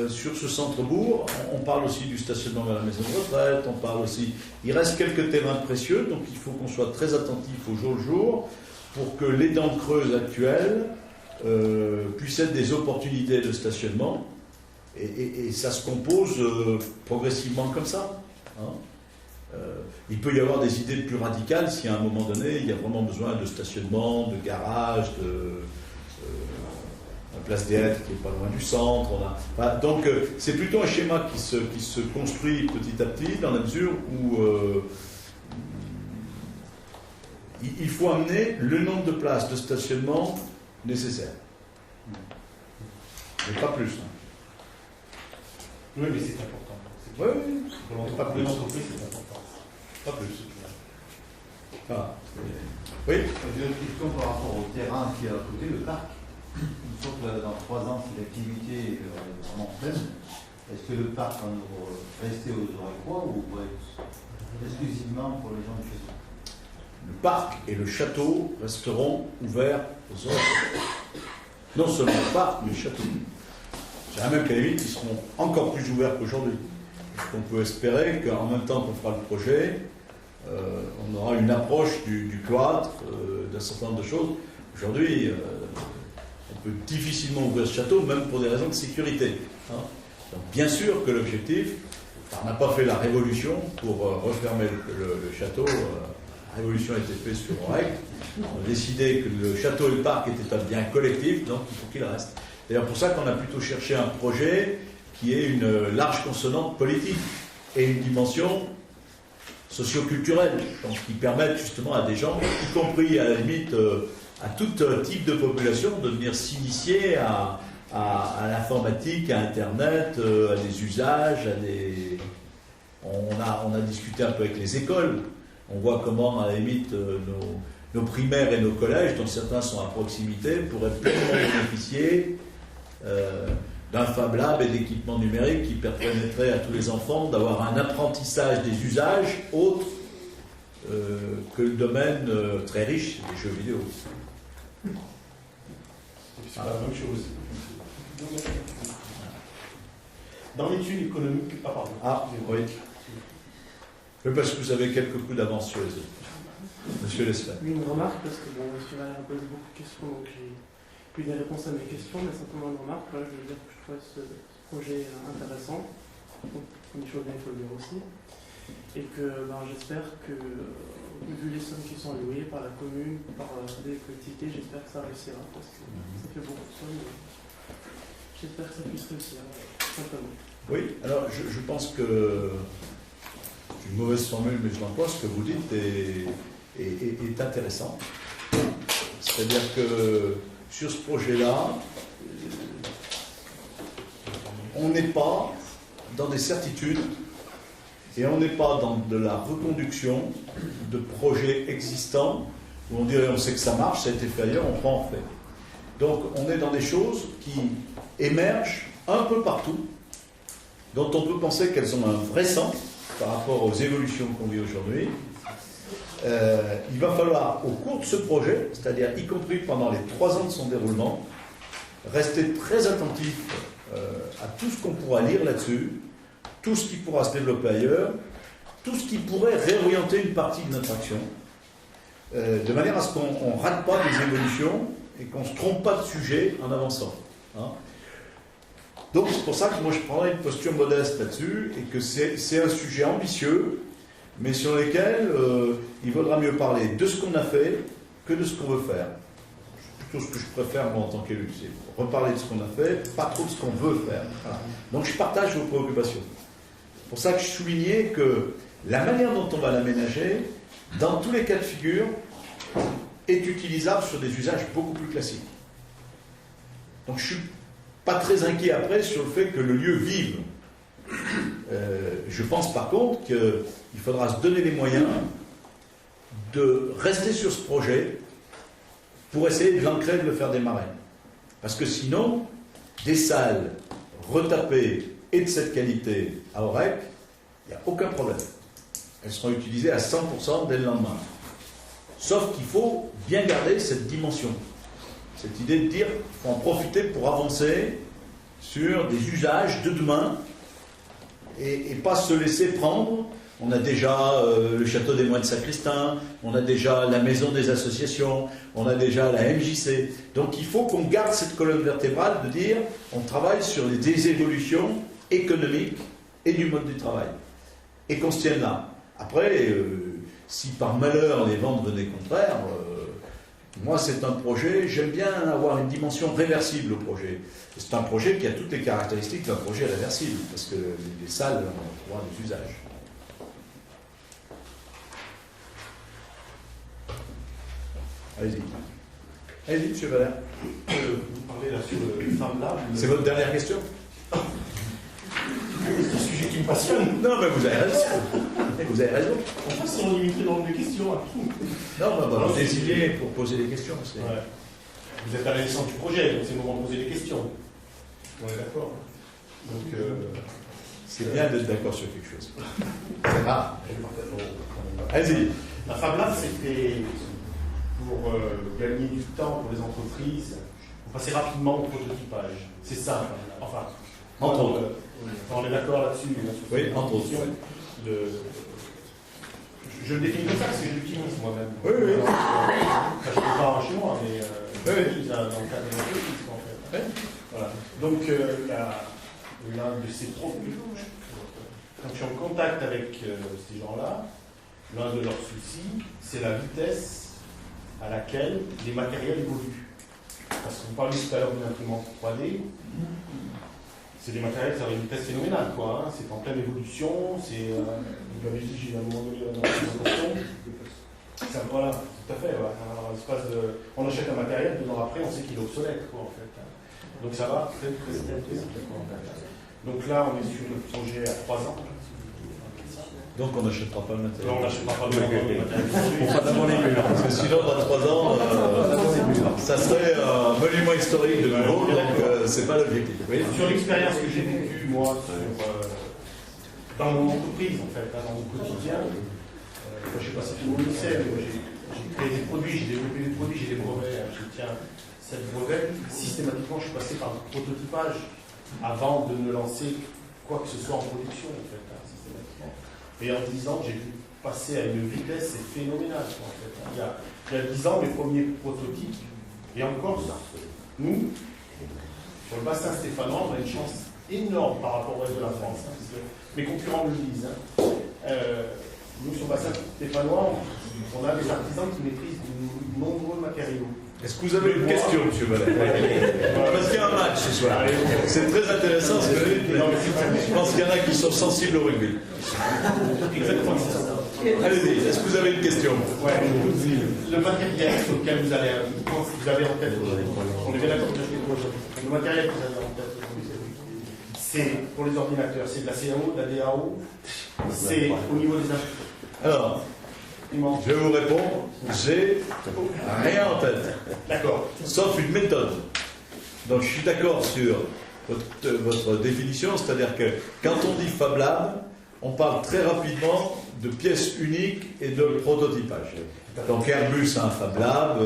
sur ce centre-bourg, on parle aussi du stationnement vers la maison de retraite, on parle aussi... Il reste quelques terrains précieux, donc il faut qu'on soit très attentif au jour le jour pour que les dents creuses actuelles puissent être des opportunités de stationnement. Et ça se compose progressivement comme ça. Hein. Il peut y avoir des idées plus radicales si à un moment donné il y a vraiment besoin de stationnement, de garage, la place des Hêtres qui n'est pas loin du centre. Donc c'est plutôt un schéma qui se construit petit à petit dans la mesure où il faut amener le nombre de places de stationnement nécessaires. Mais pas plus. Oui, mais c'est important. Oui, pas plus. L'entreprise, c'est important. Pas plus. Ah. Oui. J'ai une question par rapport au terrain qui est à côté, le parc. Une fois que dans 3 ans, si l'activité est vraiment pleine, est-ce que le parc va nous rester aux Oreillois ou va être exclusivement pour les gens du château? Le parc et le château resteront ouverts aux Oreillois. Non seulement le parc, mais le château. J'ai même qu'à la limite, ils seront encore plus ouverts qu'aujourd'hui. On peut espérer qu'en même temps qu'on fera le projet, on aura une approche du cloître, d'un certain nombre de choses. Aujourd'hui, on peut difficilement ouvrir ce château, même pour des raisons de sécurité. Hein. Donc, bien sûr que l'objectif, on n'a pas fait la révolution pour refermer le château. La révolution a été faite sur règle. On a décidé que le château et le parc étaient un bien collectif, donc il faut qu'il reste. C'est d'ailleurs pour ça qu'on a plutôt cherché un projet qui ait une large consonante politique et une dimension socio-culturelle, donc qui permettent justement à des gens, y compris à la limite à tout type de population, de venir s'initier à l'informatique, à Internet, à des usages, On a discuté un peu avec les écoles. On voit comment, à la limite, nos primaires et nos collèges, dont certains sont à proximité, pourraient pleinement bénéficier d'un Fab Lab et d'équipements numériques qui permettrait à tous les enfants d'avoir un apprentissage des usages autres que le domaine très riche des jeux vidéo. C'est pas la même chose. Dans l'étude économique... Ah, pardon. Ah, oui. Oui, parce que vous avez quelques coups d'avance sur les autres. Monsieur Lesfer. Oui, une remarque, parce que bon, monsieur Valère a posé beaucoup de questions, donc j'ai eu des réponses à mes questions, mais simplement une remarque. Voilà, je veux dire que je trouvais ce projet intéressant. Donc, une chose bien, il faut le dire aussi. Et que j'espère que, vu les sommes qui sont allouées par la commune, par des collectivités, j'espère que ça réussira, parce que ça fait beaucoup de sommes. J'espère que ça puisse réussir, simplement. Oui, alors je pense que c'est une mauvaise formule, mais je l'emploie, ce que vous dites est intéressant. C'est-à-dire que sur ce projet-là, on n'est pas dans des certitudes et on n'est pas dans de la reconduction de projets existants où on dirait on sait que ça marche, ça a été fait ailleurs, on prend en fait. Donc on est dans des choses qui émergent un peu partout, dont on peut penser qu'elles ont un vrai sens par rapport aux évolutions qu'on vit aujourd'hui. Il va falloir, au cours de ce projet, c'est-à-dire y compris pendant les 3 ans de son déroulement, rester très attentif à tout ce qu'on pourra lire là-dessus, tout ce qui pourra se développer ailleurs, tout ce qui pourrait réorienter une partie de notre action, de manière à ce qu'on ne rate pas des évolutions et qu'on ne se trompe pas de sujet en avançant. Hein. Donc c'est pour ça que moi je prendrais une posture modeste là-dessus et que c'est un sujet ambitieux, mais sur lequel il vaudra mieux parler de ce qu'on a fait que de ce qu'on veut faire. C'est plutôt ce que je préfère moi en tant qu'élu, c'est reparler de ce qu'on a fait, pas trop de ce qu'on veut faire. Voilà. Donc je partage vos préoccupations. C'est pour ça que je soulignais que la manière dont on va l'aménager, dans tous les cas de figure, est utilisable sur des usages beaucoup plus classiques. Donc je suis pas très inquiet après sur le fait que le lieu vive. Je pense par contre qu'il faudra se donner les moyens de rester sur ce projet pour essayer de l'ancrer, de le faire démarrer. Parce que sinon, des salles retapées et de cette qualité à Aurec, il n'y a aucun problème. Elles seront utilisées à 100% dès le lendemain. Sauf qu'il faut bien garder cette dimension. Cette idée de dire qu'il faut en profiter pour avancer sur des usages de demain et pas se laisser prendre. On a déjà le château des moines Saint-Christin, on a déjà la maison des associations, on a déjà la MJC. Donc il faut qu'on garde cette colonne vertébrale de dire on travaille sur des évolutions économiques et du mode du travail. Et qu'on se tienne là. Après, si par malheur les ventes venaient contraires, moi c'est un projet, j'aime bien avoir une dimension réversible au projet. C'est un projet qui a toutes les caractéristiques d'un projet réversible, parce que les salles ont des usages. Allez-y. Allez-y, M. Valère. Vous parlez là sur le Fab Lab. C'est votre dernière question? C'est un sujet qui me passionne. Non, mais vous avez raison. Vous avez raison. En fait, on limité dans les questions à tout. Non, vous désignez pour poser des questions. Ouais. Vous êtes à la naissance du projet, donc c'est le moment de poser des questions. On est d'accord. Donc, c'est bien d'être d'accord sur quelque chose. Ah, allez-y. La Fab Lab, c'était pour gagner du temps pour les entreprises, pour passer rapidement au prototypage. C'est ça, enfin. Entre autres. On est d'accord là-dessus. Oui, entre autres. Je le définis comme ça parce que je l'utilise moi-même. Oui, oui. Je ne peux pas chez moi, mais oui. j'utilise dans le cadre de l'entreprise, en fait. Oui. Voilà. Donc, l'un de ces profils, quand je suis en contact avec ces gens-là, l'un de leurs soucis, c'est la vitesse à laquelle les matériels évoluent. Parce qu'on parlait tout à l'heure d'une imprimante 3D, c'est des matériels qui ont une vitesse phénoménale, quoi. Hein. C'est en pleine évolution, c'est. Vous l'avez dit, j'ai à un moment donné dans la présentation. Voilà, tout à fait. Ouais. Alors, on achète un matériel, 2 ans après, on sait qu'il est obsolète, quoi, en fait. Donc ça va très vite. Donc là, on est sur le projet à 3 ans. Donc on n'achètera pas le matériel. Non, on n'achètera pas le matériel. On fera d'abord les murs, parce que sinon dans 3 ans, ça serait un monument historique de nouveau, donc c'est pas l'objectif. Oui. Sur l'expérience que j'ai vécue, moi, dans mon entreprise, en fait, dans mon quotidien, je ne sais pas si tout le monde le sait, mais moi, j'ai créé des produits, j'ai développé des produits, j'ai des brevets, je tiens 7 brevets. Systématiquement, je suis passé par le prototypage avant de me lancer quoi que ce soit en production, en fait, systématiquement. Et en 10 ans, j'ai dû passer à une vitesse phénoménale, en fait. Il y a 10 ans, mes premiers prototypes, et encore ça. Nous, sur le bassin stéphanois, on a une chance énorme par rapport au reste de la France, parce que mes concurrents me le disent. Nous, sur le bassin stéphanois, on a des artisans qui maîtrisent de nombreux matériaux. Est-ce que vous avez une question, M. Vallet? Parce qu'il y a un match ce soir. C'est très intéressant ce que vous dites. Je pense qu'il y en a qui sont sensibles au rugby. Exactement. Allez-y, est-ce que vous avez une question? Ouais, le matériel sur lequel vous avez en tête, on est bien d'accord que le matériel que vous avez en tête, c'est pour les ordinateurs, c'est de la CAO, de la DAO, c'est au niveau des instruments. Alors, je vais vous répondre, j'ai rien en tête. D'accord. Sauf une méthode. Donc je suis d'accord sur votre définition, c'est-à-dire que quand on dit Fab Lab, on parle très rapidement de pièces uniques et de prototypage. Donc Airbus a un Fab Lab,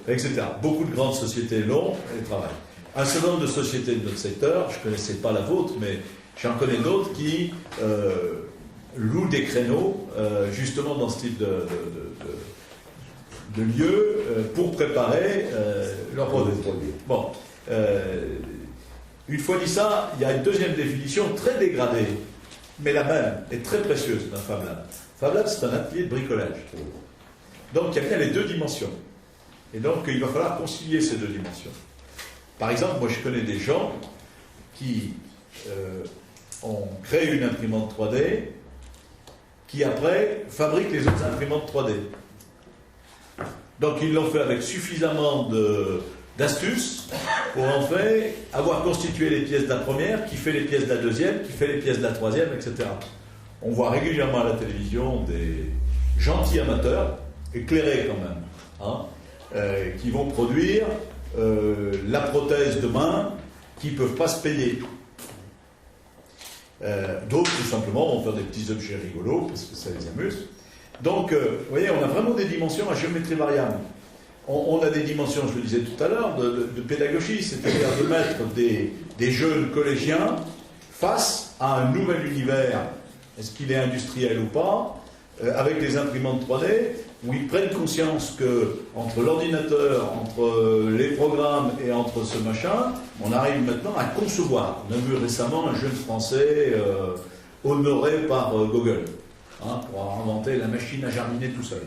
etc. Beaucoup de grandes sociétés l'ont et travaillent. Un certain nombre de sociétés de notre secteur, je ne connaissais pas la vôtre, mais j'en connais d'autres qui louent des créneaux justement dans ce type de lieu pour préparer leur produit. Bon, une fois dit ça, il y a une deuxième définition très dégradée, mais la même est très précieuse d'un Fab Lab. Fab Lab, c'est un atelier de bricolage. Donc il y a bien les deux dimensions. Et donc il va falloir concilier ces deux dimensions. Par exemple, moi je connais des gens qui ont créé une imprimante 3D qui après fabriquent les autres imprimantes 3D. Donc ils l'ont fait avec suffisamment d'astuces pour en fait avoir constitué les pièces de la première, qui fait les pièces de la deuxième, qui fait les pièces de la troisième, etc. On voit régulièrement à la télévision des gentils amateurs, éclairés quand même, hein, qui vont produire la prothèse de main qui ne peuvent pas se payer. D'autres, tout simplement, vont faire des petits objets rigolos parce que ça les amuse. Donc, vous voyez, on a vraiment des dimensions à géométrie variable. On a des dimensions, je le disais tout à l'heure, de pédagogie, c'est-à-dire de mettre des jeunes collégiens face à un nouvel univers, est-ce qu'il est industriel ou pas, avec les imprimantes 3D, où ils prennent conscience que entre l'ordinateur, entre les programmes et entre ce machin, on arrive maintenant à concevoir. On a vu récemment un jeune Français honoré par Google, hein, pour avoir inventé la machine à jardiner tout seul.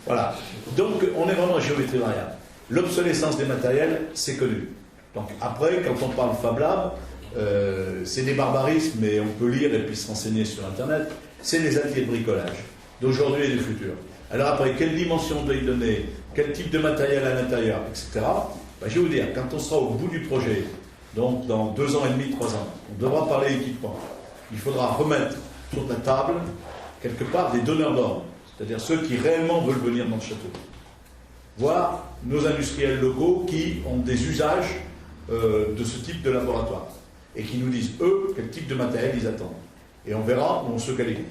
Voilà. Donc on est vraiment à géométrie variable. L'obsolescence des matériels, c'est connu. Donc après, quand on parle Fab Lab, c'est des barbarismes, mais on peut lire et puis se renseigner sur Internet. C'est les ateliers de bricolage d'aujourd'hui et du futur. Alors après, quelle dimension on doit y donner, quel type de matériel à l'intérieur, etc. Ben, je vais vous dire, quand on sera au bout du projet, donc dans 2 ans et demi, 3 ans, on devra parler équipement. Il faudra remettre sur la table, quelque part, des donneurs d'ordre, c'est-à-dire ceux qui réellement veulent venir dans le château. Voire nos industriels locaux qui ont des usages de ce type de laboratoire et qui nous disent, eux, quel type de matériel ils attendent. Et on verra où on se qualifie.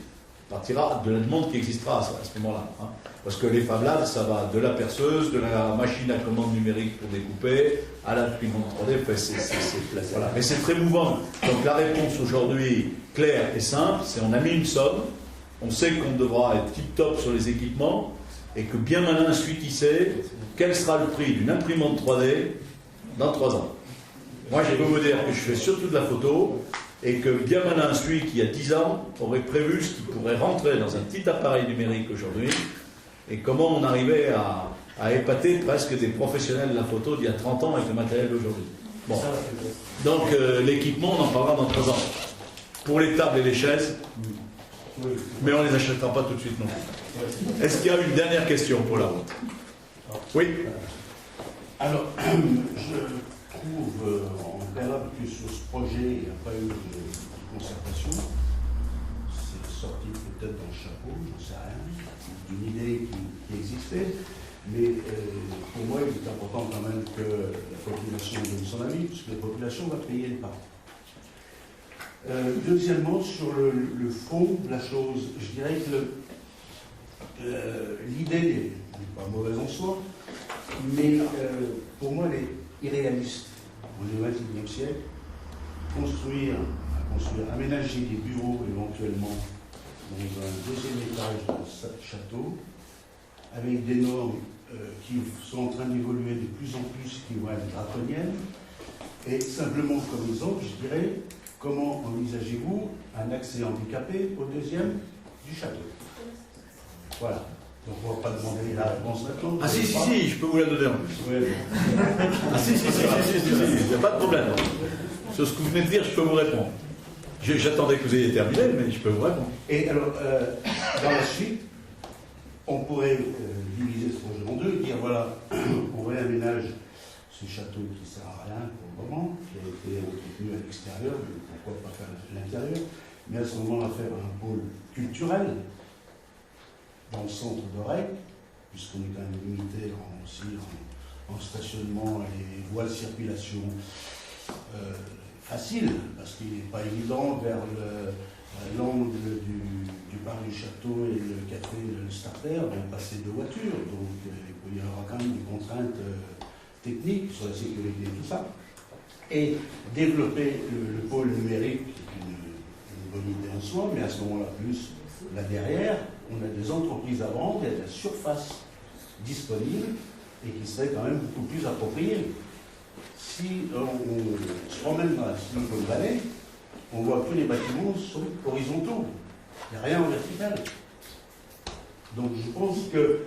On partira de la demande qui existera à ce moment-là. Hein. Parce que les Fab Labs, ça va de la perceuse, de la machine à commande numérique pour découper, à l'imprimante 3D. Voilà. Mais c'est très mouvant. Donc la réponse aujourd'hui, claire et simple, c'est on a mis une somme, on sait qu'on devra être tip-top sur les équipements, et que bien malin celui qui sait quel sera le prix d'une imprimante 3D dans 3 ans. Moi, je peux vous dire que je fais surtout de la photo, et que bien malin celui qui, il y a 10 ans, aurait prévu ce qui pourrait rentrer dans un petit appareil numérique aujourd'hui, et comment on arrivait à épater presque des professionnels de la photo d'il y a 30 ans avec le matériel d'aujourd'hui. Bon. Donc l'équipement, on en parlera dans 3 ans. Pour les tables et les chaises, mais on ne les achètera pas tout de suite non plus. Est-ce qu'il y a une dernière question pour la route? Oui. Alors, je trouve en préalable que sur ce projet, il n'y a pas eu de concertation. sorti peut-être dans le chapeau, j'en sais rien, d'une idée qui existait. Mais pour moi, il est important quand même que la population donne son avis, puisque la population va payer le pas. Deuxièmement, sur le fond de la chose, je dirais que l'idée n'est pas mauvaise en soi, mais pour moi, elle est irréaliste. On est au XXIe siècle. Construire, aménager des bureaux éventuellement dans un deuxième étage d'un château, avec des normes qui sont en train d'évoluer de plus en plus, qui vont être draconiennes. Et simplement comme exemple, je dirais, comment envisagez-vous un accès handicapé au deuxième du château? Voilà. Donc on ne va pas demander la réponse maintenant. Ah si, je peux vous la donner en plus. Ouais. Ah si, il n'y a pas de problème. Sur ce que vous venez de dire, je peux vous répondre. J'attendais que vous ayez terminé, mais je peux vous répondre. Et alors, dans la suite, on pourrait diviser ce projet en deux, dire voilà, on réaménage ce château qui ne sert à rien pour le moment, qui a été entretenu à l'extérieur, mais pourquoi pas faire à l'intérieur, mais à ce moment-là faire un pôle culturel dans le centre d'Aurec, puisqu'on est quand même limité aussi en stationnement et voies de circulation facile, parce qu'il n'est pas évident vers l'angle du parc du château et le café le starter, de passer de voitures. Donc il y aura quand même des contraintes techniques sur la sécurité et tout ça. Et développer le pôle numérique, qui est une bonne idée en soi, mais à ce moment-là, plus là derrière, on a des entreprises à vendre, il y a de la surface disponible et qui serait quand même beaucoup plus appropriée. Si on se promène dans la Silicon Valley, on voit que les bâtiments sont horizontaux. Il n'y a rien en vertical. Donc je pense que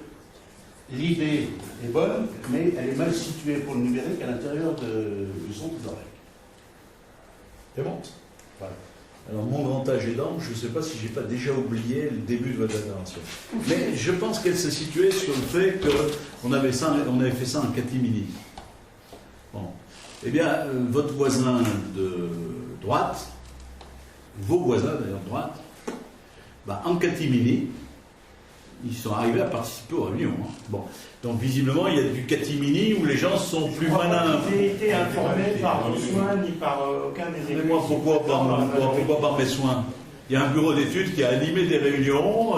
l'idée est bonne, mais elle est mal située pour le numérique à l'intérieur du centre d'Aurec. C'est bon. Voilà. Alors mon grand âge aidant, je ne sais pas si j'ai pas déjà oublié le début de votre intervention. Mais je pense qu'elle se situait sur le fait qu'on avait fait ça en catimini. Bon. Eh bien, votre voisin de droite, vos voisins d'ailleurs de droite, en catimini, ils sont arrivés à participer aux réunions. Hein. Bon. Donc visiblement, il y a du catimini où les gens sont plus malins. Ils n'ont été informés par vos soins ni par aucun des élus. Pourquoi par mes soins? Il y a un bureau d'études qui a animé des réunions,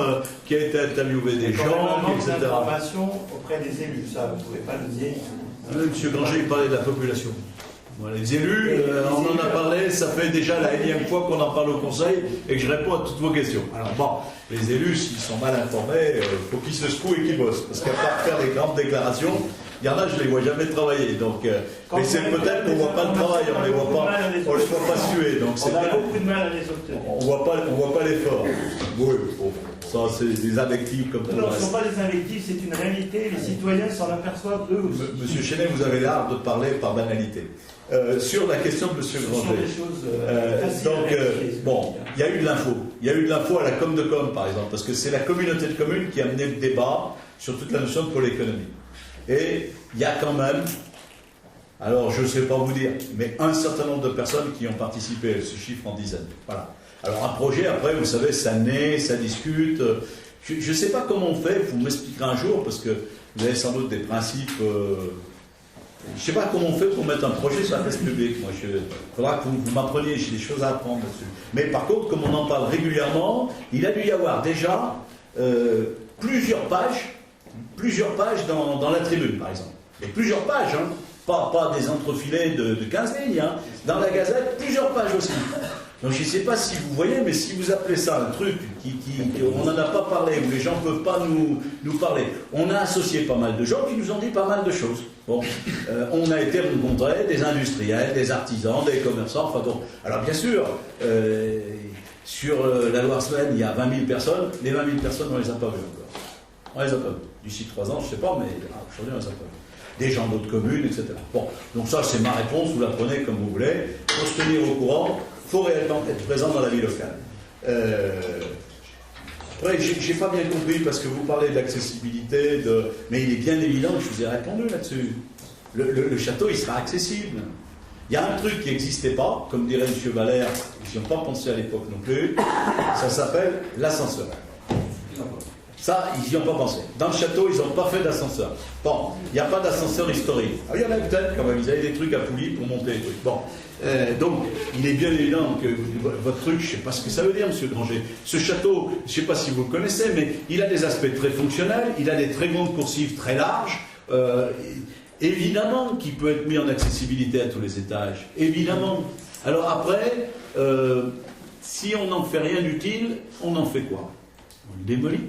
qui a été interviewé des gens, etc. D'information auprès des élus, ça, vous ne pouvez pas le dire. Monsieur Granger, il parlait de la population. Voilà, les élus, on en a parlé, ça fait déjà la énième fois qu'on en parle au Conseil et que je réponds à toutes vos questions. Alors bon, les élus, s'ils sont mal informés, il faut qu'ils se secouent et qu'ils bossent. Parce qu'à part faire des grandes déclarations, il y en a, je ne les vois jamais travailler. Donc, mais c'est peut-être qu'on ne voit pas le travail, on ne les voit pas suer. Donc on a beaucoup de mal à les obtenir. On ne voit pas l'effort. Oui, bon, ça c'est des invectives comme ça. Non, ce ne sont pas des invectives, c'est une réalité. Les citoyens s'en aperçoivent eux aussi. Monsieur Chenet, vous avez l'art de parler par banalité. Sur la question de Monsieur Granger. Bon, il y a eu de l'info. Il y a eu de l'info à la com de com, par exemple, parce que c'est la communauté de communes qui a mené le débat sur toute la notion de pôle économique. Et il y a quand même, alors je ne sais pas vous dire, mais un certain nombre de personnes qui ont participé, elles se chiffrent en dizaines. Voilà. Alors un projet, après, vous savez, ça naît, ça discute. Je ne sais pas comment on fait, vous m'expliquerez un jour, parce que vous avez sans doute des principes. Je ne sais pas comment on fait pour mettre un projet sur la place publique. Moi, il faudra que vous m'appreniez, j'ai des choses à apprendre là-dessus. Mais par contre, comme on en parle régulièrement, il a dû y avoir déjà plusieurs pages dans la tribune, par exemple. Et plusieurs pages, hein, pas des entrefilets de 15 lignes. Hein. Dans la Gazette, plusieurs pages aussi. Donc je ne sais pas si vous voyez, mais si vous appelez ça un truc on n'en a pas parlé, où les gens ne peuvent pas nous parler, on a associé pas mal de gens qui nous ont dit pas mal de choses. Bon, on a été rencontrer des industriels, des artisans, des commerçants, enfin bon. Alors bien sûr, sur la Loire-Semaine, il y a 20 000 personnes, les 20 000 personnes, on ne les a pas vues encore. On les a pas vues. D'ici 3 ans, je ne sais pas, mais aujourd'hui, on les a pas vues. Des gens d'autres communes, etc. Bon, donc ça, c'est ma réponse, vous la prenez comme vous voulez. Pour se tenir au courant, il faut réellement être présent dans la vie locale. Après, j'ai pas bien compris, parce que vous parlez d'accessibilité, mais il est bien évident que je vous ai répondu là-dessus. Le château, il sera accessible. Il y a un truc qui n'existait pas, comme dirait M. Valère, ils n'y ont pas pensé à l'époque non plus, ça s'appelle l'ascenseur. Ça, ils n'y ont pas pensé. Dans le château, ils n'ont pas fait d'ascenseur. Bon, il n'y a pas d'ascenseur historique. Ah, il y en a peut-être quand même, ils avaient des trucs à poulies pour monter les trucs. Bon, donc, il est bien évident que votre truc, je ne sais pas ce que ça veut dire, M. Granger. Ce château, je ne sais pas si vous le connaissez, mais il a des aspects très fonctionnels, il a des très grandes coursives très larges, évidemment qu'il peut être mis en accessibilité à tous les étages, évidemment. Alors après, si on n'en fait rien d'utile, on en fait quoi? On le démolit.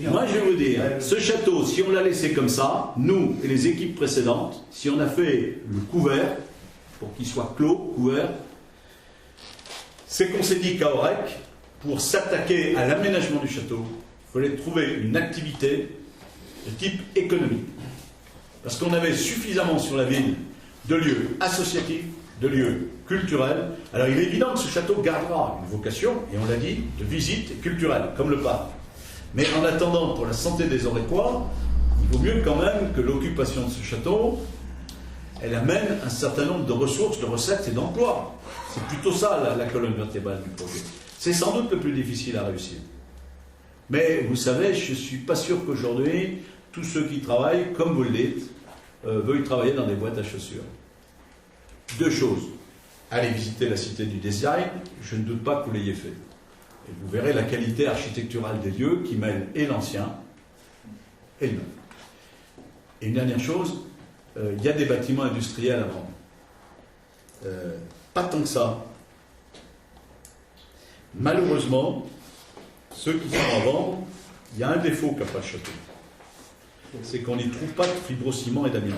Moi, je vais vous dire, ce château, si on l'a laissé comme ça, nous et les équipes précédentes, si on a fait le couvert, pour qu'il soit clos, couvert, c'est qu'on s'est dit qu'à Aurec, pour s'attaquer à l'aménagement du château, il fallait trouver une activité de type économique. Parce qu'on avait suffisamment sur la ville de lieux associatifs, de lieux culturels. Alors il est évident que ce château gardera une vocation, et on l'a dit, de visite culturelle, comme le parc. Mais en attendant, pour la santé des Aurécois, il vaut mieux quand même que l'occupation de ce château, elle amène un certain nombre de ressources, de recettes et d'emplois. C'est plutôt ça la colonne vertébrale du projet. C'est sans doute le plus difficile à réussir. Mais vous savez, je ne suis pas sûr qu'aujourd'hui, tous ceux qui travaillent, comme vous le dites, veuillent travailler dans des boîtes à chaussures. Deux choses. Allez visiter la Cité du Design, je ne doute pas que vous l'ayez fait. Et vous verrez la qualité architecturale des lieux qui mêlent et l'ancien et le neuf. Et une dernière chose, il y a des bâtiments industriels à vendre. Pas tant que ça. Malheureusement, ceux qui sont à vendre, il y a un défaut qu'a pas le château. C'est qu'on n'y trouve pas de fibrociment et d'amiante.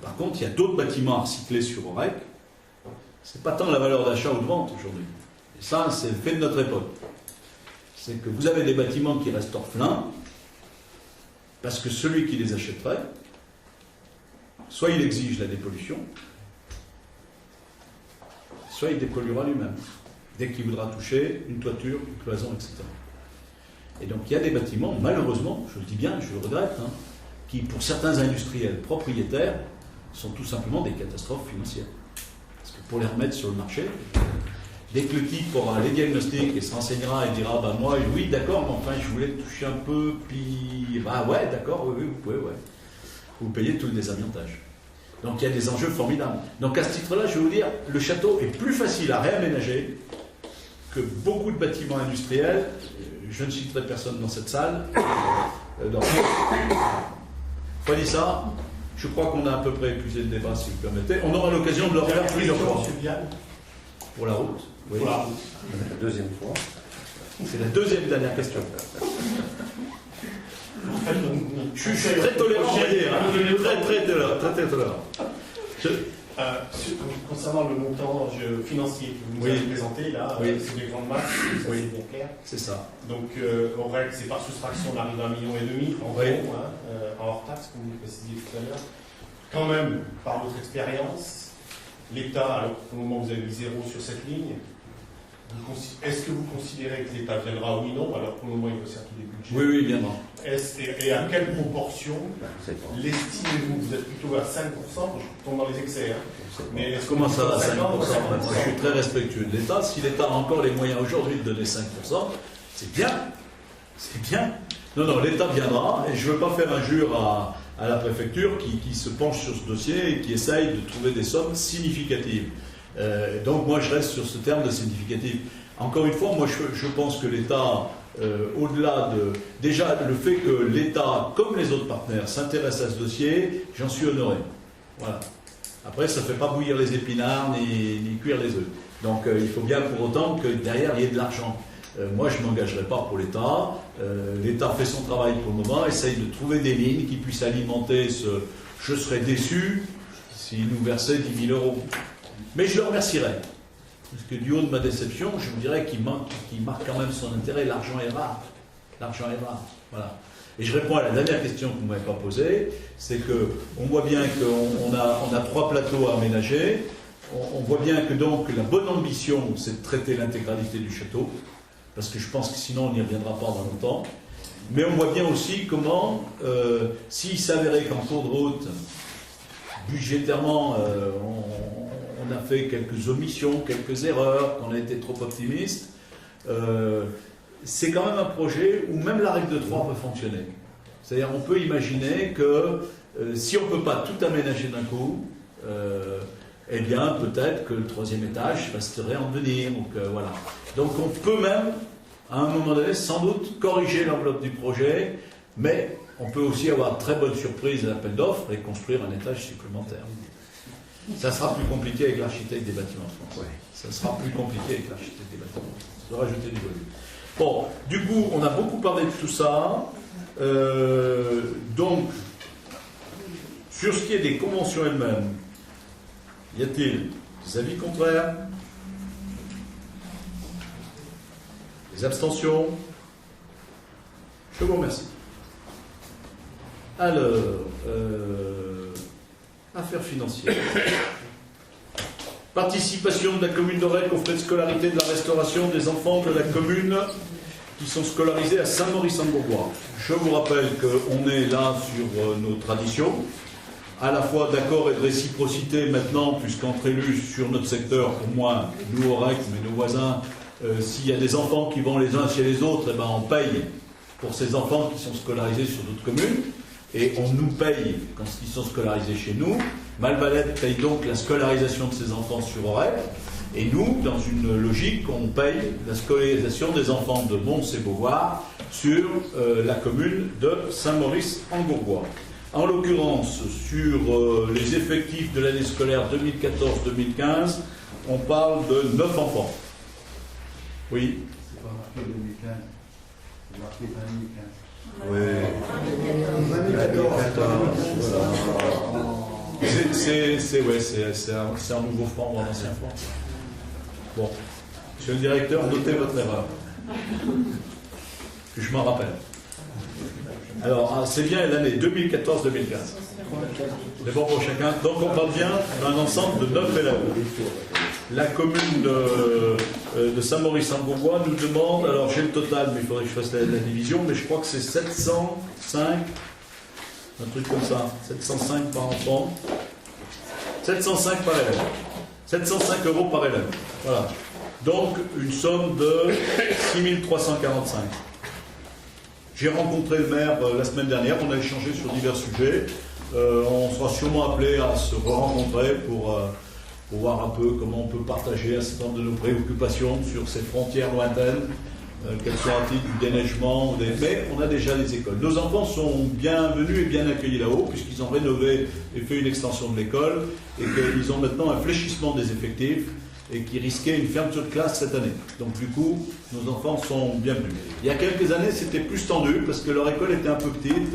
Par contre, il y a d'autres bâtiments à recycler sur Aurec. C'est pas tant la valeur d'achat ou de vente aujourd'hui. Et ça, c'est le fait de notre époque. C'est que vous avez des bâtiments qui restent orphelins, parce que celui qui les achèterait, soit il exige la dépollution, soit il dépolluera lui-même, dès qu'il voudra toucher une toiture, une cloison, etc. Et donc il y a des bâtiments, malheureusement, je le dis bien, je le regrette, qui pour certains industriels propriétaires sont tout simplement des catastrophes financières. Parce que pour les remettre sur le marché, dès que le type aura les diagnostics et se renseignera et dira bah moi oui d'accord, mais enfin je voulais toucher un peu, puis bah ouais d'accord, oui vous pouvez, ouais. Vous payez tout le désamiantage. Donc il y a des enjeux formidables. Donc à ce titre-là, je vais vous dire, le château est plus facile à réaménager que beaucoup de bâtiments industriels. Je ne citerai personne dans cette salle. Pas dit ça. Je crois qu'on a à peu près épuisé le débat, si vous permettez. On aura l'occasion de le refaire plusieurs fois. Pour la route. Oui. Pour la route. La deuxième fois. C'est la deuxième dernière question. Je suis très tolérant, vous voyez, très tolérant. Concernant le montant financier que vous nous avez présenté, là, c'est des grandes masses, c'est bien clair. C'est ça. Donc, Aurec, c'est par soustraction, on arrive à 1,5 million en gros, en hors taxe, comme vous le précisiez tout à l'heure. Quand même, par votre expérience, l'État, alors au moment où vous avez mis 0 sur cette ligne, est-ce que vous considérez que l'État viendra oui ou non? Alors pour le moment, il faut certes des budgets. Oui, oui, viendra. Et à quelle proportion l'estimez-vous? Vous êtes plutôt à 5%, je tombe dans les excès. Mais comment ça va, 5%? Je suis très respectueux de l'État. Si l'État a encore les moyens aujourd'hui de donner 5%, c'est bien. C'est bien. Non, l'État viendra, et je ne veux pas faire injure à la préfecture qui se penche sur ce dossier et qui essaye de trouver des sommes significatives. Donc moi je reste sur ce terme de significatif. Encore une fois, moi je pense que l'État, au-delà de... Déjà, le fait que l'État, comme les autres partenaires, s'intéresse à ce dossier, j'en suis honoré. Voilà. Après, ça ne fait pas bouillir les épinards ni cuire les œufs. Donc il faut bien pour autant que derrière il y ait de l'argent. Moi je ne m'engagerai pas pour l'État. L'État fait son travail pour le moment, essaye de trouver des lignes qui puissent alimenter ce... Je serais déçu s'il nous versait 10 000 €. Mais je le remercierai. Parce que du haut de ma déception, je vous dirais qu'il marque quand même son intérêt. L'argent est rare. L'argent est rare. Voilà. Et je réponds à la dernière question que vous ne m'avez pas posée. C'est qu'on voit bien qu'on a 3 plateaux à aménager. On voit bien que donc la bonne ambition, c'est de traiter l'intégralité du château. Parce que je pense que sinon on n'y reviendra pas dans longtemps. Mais on voit bien aussi comment, s'il s'avérait qu'en cours de route, budgétairement, on a fait quelques omissions, quelques erreurs, qu'on a été trop optimiste. C'est quand même un projet où même la règle de 3 peut fonctionner. C'est-à-dire on peut imaginer que si on ne peut pas tout aménager d'un coup, eh bien peut-être que le 3e étage resterait en devenir. Voilà. Donc on peut même, à un moment donné, sans doute corriger l'enveloppe du projet, mais on peut aussi avoir de très bonnes surprises à l'appel d'offres et construire un étage supplémentaire. Ça sera plus compliqué avec l'architecte des bâtiments de France. Ça sera plus compliqué avec l'architecte des bâtiments de France. De rajouter du volume. Bon, du coup, on a beaucoup parlé de tout ça. Donc, sur ce qui est des conventions elles-mêmes, y a-t-il des avis contraires? Des abstentions? Je vous remercie. Alors, affaires financières. Participation de la commune d'Aurec aux frais de scolarité de la restauration des enfants de la commune qui sont scolarisés à Saint-Maurice-en-Bourgois. Je vous rappelle qu'on est là sur nos traditions, à la fois d'accord et de réciprocité maintenant, puisqu'entre élus sur notre secteur, au moins nous Aurec, mais nos voisins, s'il y a des enfants qui vont les uns chez les autres, eh ben on paye pour ces enfants qui sont scolarisés sur d'autres communes, et on nous paye quand ils sont scolarisés chez nous. Malvalette paye donc la scolarisation de ses enfants sur Aurec, et nous, dans une logique, on paye la scolarisation des enfants de Mons et Beauvoir sur la commune de Saint-Maurice-en-Bourgois. En l'occurrence, sur les effectifs de l'année scolaire 2014-2015, on parle de 9 enfants. Oui. C'est pas marqué 2015, c'est marqué 2015. Oui. C'est un nouveau franc ou un ancien franc. Bon, monsieur le directeur, notez votre erreur. Que je m'en rappelle. Alors, c'est bien l'année 2014-2015. C'est bon pour chacun. Donc, on parle bien d'un ensemble de 9 élèves. La commune de Saint-Maurice-en-Bourgois nous demande, alors j'ai le total, mais il faudrait que je fasse la division, mais je crois que c'est 705, un truc comme ça, 705 par enfant, 705 par élève, 705 € par élève. Voilà. Donc, une somme de 6345. J'ai rencontré le maire la semaine dernière, on a échangé sur divers sujets. On sera sûrement appelé à se rencontrer pour voir un peu comment on peut partager un certain nombre de nos préoccupations sur ces frontières lointaines, qu'elles soient à titre du déneigement, mais on a déjà les écoles. Nos enfants sont bienvenus et bien accueillis là-haut, puisqu'ils ont rénové et fait une extension de l'école, et qu'ils ont maintenant un fléchissement des effectifs, et qui risquait une fermeture de classe cette année. Donc du coup, nos enfants sont bienvenus. Il y a quelques années, c'était plus tendu, parce que leur école était un peu petite,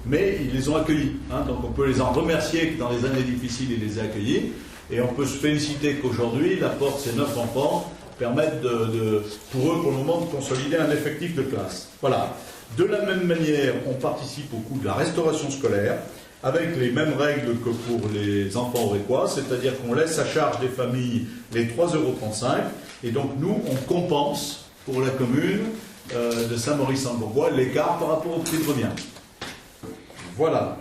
mais ils les ont accueillis. Donc on peut les en remercier que dans les années difficiles, ils les aient accueillis. Et on peut se féliciter qu'aujourd'hui, l'apport de ces 9 enfants permette pour eux, pour le moment, de consolider un effectif de classe. Voilà. De la même manière, on participe au coût de la restauration scolaire, avec les mêmes règles que pour les enfants aurécois, c'est-à-dire qu'on laisse à charge des familles les 3,35 €, et donc nous, on compense pour la commune de Saint-Maurice-en-Bourgois l'écart par rapport au prix de revient. Voilà.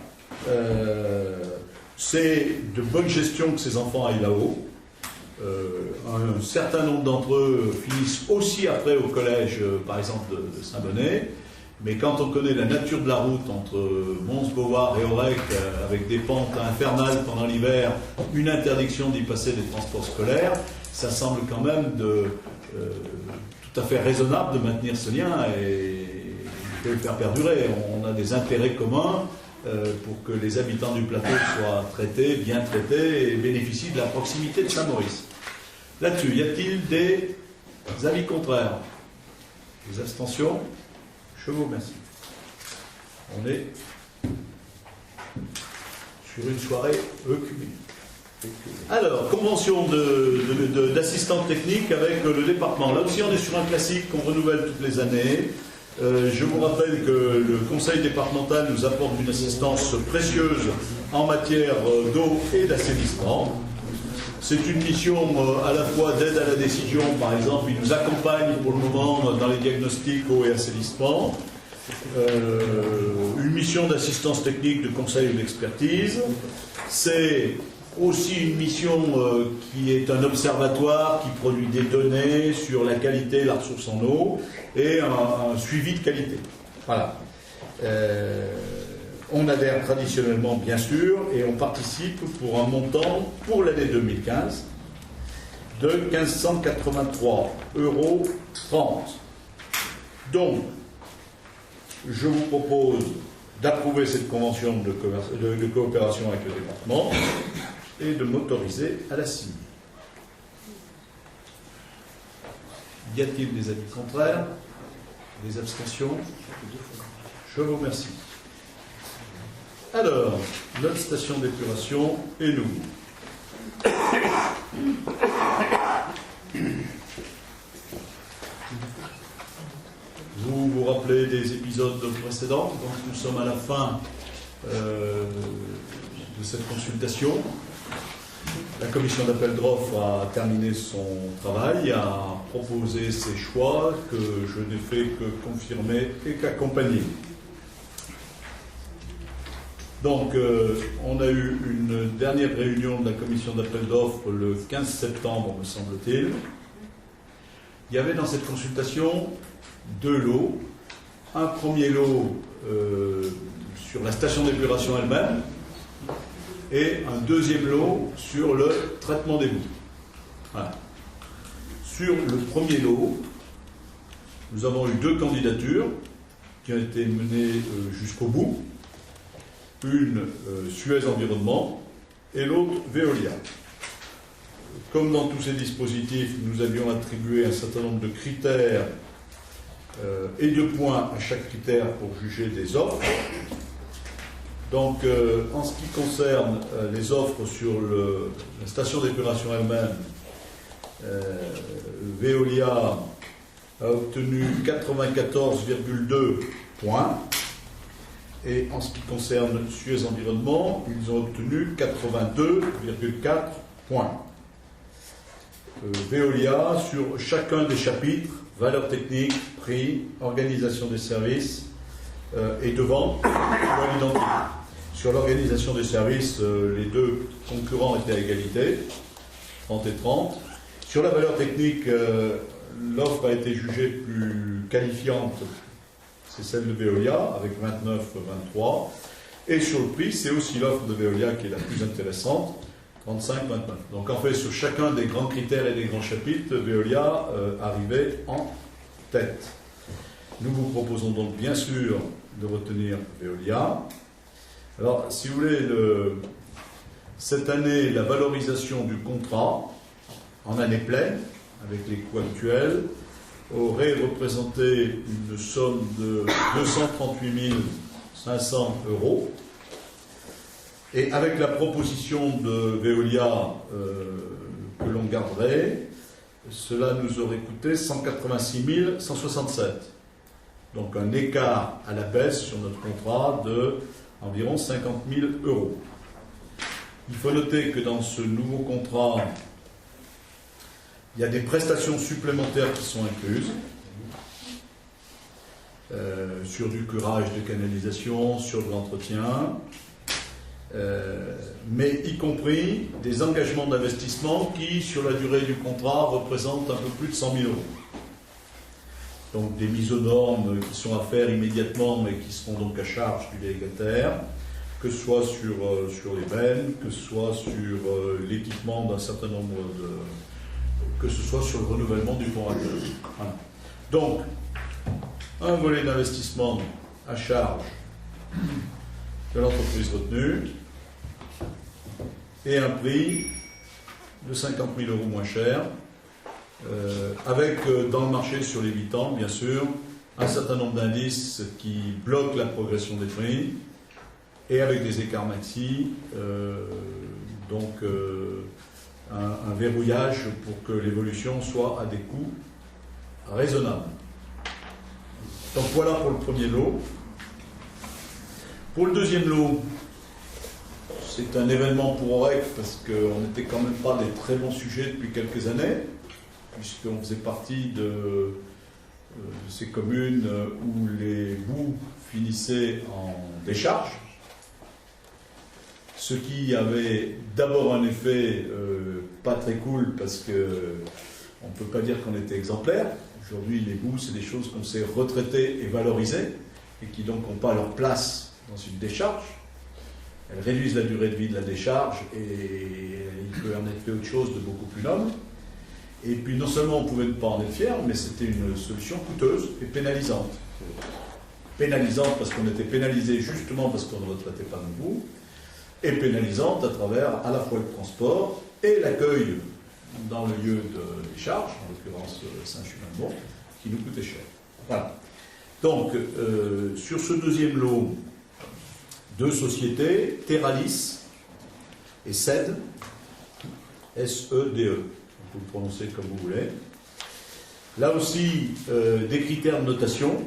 C'est de bonne gestion que ces enfants aillent là-haut. Un certain nombre d'entre eux finissent aussi après au collège, par exemple, de Saint-Bonnet. Mais quand on connaît la nature de la route entre Mons-Beauvoir et Aurec, avec des pentes infernales pendant l'hiver, une interdiction d'y passer des transports scolaires, ça semble quand même tout à fait raisonnable de maintenir ce lien et de le faire perdurer. On a des intérêts communs pour que les habitants du plateau soient traités, bien traités et bénéficient de la proximité de Saint-Maurice. Là-dessus, y a-t-il des avis contraires? Des abstentions? Je vous remercie. On est sur une soirée œcuménique. Alors, convention d'assistante technique avec le département. Là aussi, on est sur un classique qu'on renouvelle toutes les années. Je vous rappelle que le conseil départemental nous apporte une assistance précieuse en matière d'eau et d'assainissement. C'est une mission à la fois d'aide à la décision, par exemple, il nous accompagne pour le moment dans les diagnostics eau et assainissement. Une mission d'assistance technique, de conseil et d'expertise. C'est aussi une mission qui est un observatoire qui produit des données sur la qualité de la ressource en eau et un suivi de qualité. Voilà. On adhère traditionnellement, bien sûr, et on participe pour un montant, pour l'année 2015, de 1 583,30 €. Donc, je vous propose d'approuver cette convention de coopération avec le département et de m'autoriser à la signer. Y a-t-il des avis contraires? Des abstentions? Je vous remercie. Alors, notre station d'épuration est nous. Vous vous rappelez des épisodes précédents? Donc nous sommes à la fin de cette consultation. La commission d'appel d'offres a terminé son travail, a proposé ses choix que je n'ai fait que confirmer et qu'accompagner. Donc, on a eu une dernière réunion de la commission d'appel d'offres le 15 septembre, me semble-t-il. Il y avait dans cette consultation 2 lots. Un premier lot sur la station d'épuration elle-même et un deuxième lot sur le traitement des boues. Voilà. Sur le premier lot, nous avons eu 2 candidatures qui ont été menées jusqu'au bout. Une Suez Environnement et l'autre Veolia. Comme dans tous ces dispositifs, nous avions attribué un certain nombre de critères et de points à chaque critère pour juger des offres. Donc, en ce qui concerne les offres sur la station d'épuration elle-même, Veolia a obtenu 94,2 points. Et en ce qui concerne Suez Environnement, ils ont obtenu 82,4 points. Veolia, sur chacun des chapitres, valeur technique, prix, organisation des services et de vente, à l'identique. Sur l'organisation des services, les 2 concurrents étaient à égalité, 30 et 30. Sur la valeur technique, l'offre a été jugée plus qualifiante. C'est celle de Veolia, avec 29,23. Et sur le prix, c'est aussi l'offre de Veolia qui est la plus intéressante, 35,29. Donc en fait, sur chacun des grands critères et des grands chapitres, Veolia arrivait en tête. Nous vous proposons donc bien sûr de retenir Veolia. Alors, si vous voulez, cette année, la valorisation du contrat, en année pleine, avec les coûts actuels, aurait représenté une somme de 238 500 €. Et avec la proposition de Veolia que l'on garderait, cela nous aurait coûté 186 167. Donc un écart à la baisse sur notre contrat de environ 50 000 €. Il faut noter que dans ce nouveau contrat, il y a des prestations supplémentaires qui sont incluses, sur du curage de canalisation, sur de l'entretien, mais y compris des engagements d'investissement qui, sur la durée du contrat, représentent un peu plus de 100 000 €. Donc des mises aux normes qui sont à faire immédiatement, mais qui seront donc à charge du délégataire, que ce soit sur les bennes, que ce soit sur l'équipement d'un certain nombre que ce soit sur le renouvellement du pont radial. Voilà. Donc, un volet d'investissement à charge de l'entreprise retenue et un prix de 50 000 € moins cher, avec dans le marché sur les 8 ans, bien sûr, un certain nombre d'indices qui bloquent la progression des prix et avec des écarts maxi, un verrouillage pour que l'évolution soit à des coûts raisonnables. Donc voilà pour le premier lot. Pour le deuxième lot, c'est un événement pour OREC parce qu'on n'était quand même pas des très bons sujets depuis quelques années, puisqu'on faisait partie de ces communes où les boues finissaient en décharge. ce qui avait d'abord un effet pas très cool parce que on ne peut pas dire qu'on était exemplaire. Aujourd'hui, les boues, c'est des choses qu'on sait retraiter et valoriser et qui donc n'ont pas leur place dans une décharge. Elles réduisent la durée de vie de la décharge et il peut en être fait autre chose de beaucoup plus noble. Et puis non seulement on pouvait ne pas en être fier, mais c'était une solution coûteuse et pénalisante. Pénalisante parce qu'on était pénalisé justement parce qu'on ne retraitait pas nos boues, et pénalisante à travers à la fois le transport et l'accueil dans le lieu de décharge, en l'occurrence Saint-Chumel-Bon, qui nous coûtait cher. Voilà. Donc, sur ce deuxième lot, deux sociétés, Terralis et SEDE, S-E-D-E. Vous le prononcez comme vous voulez. Là aussi, des critères de notation.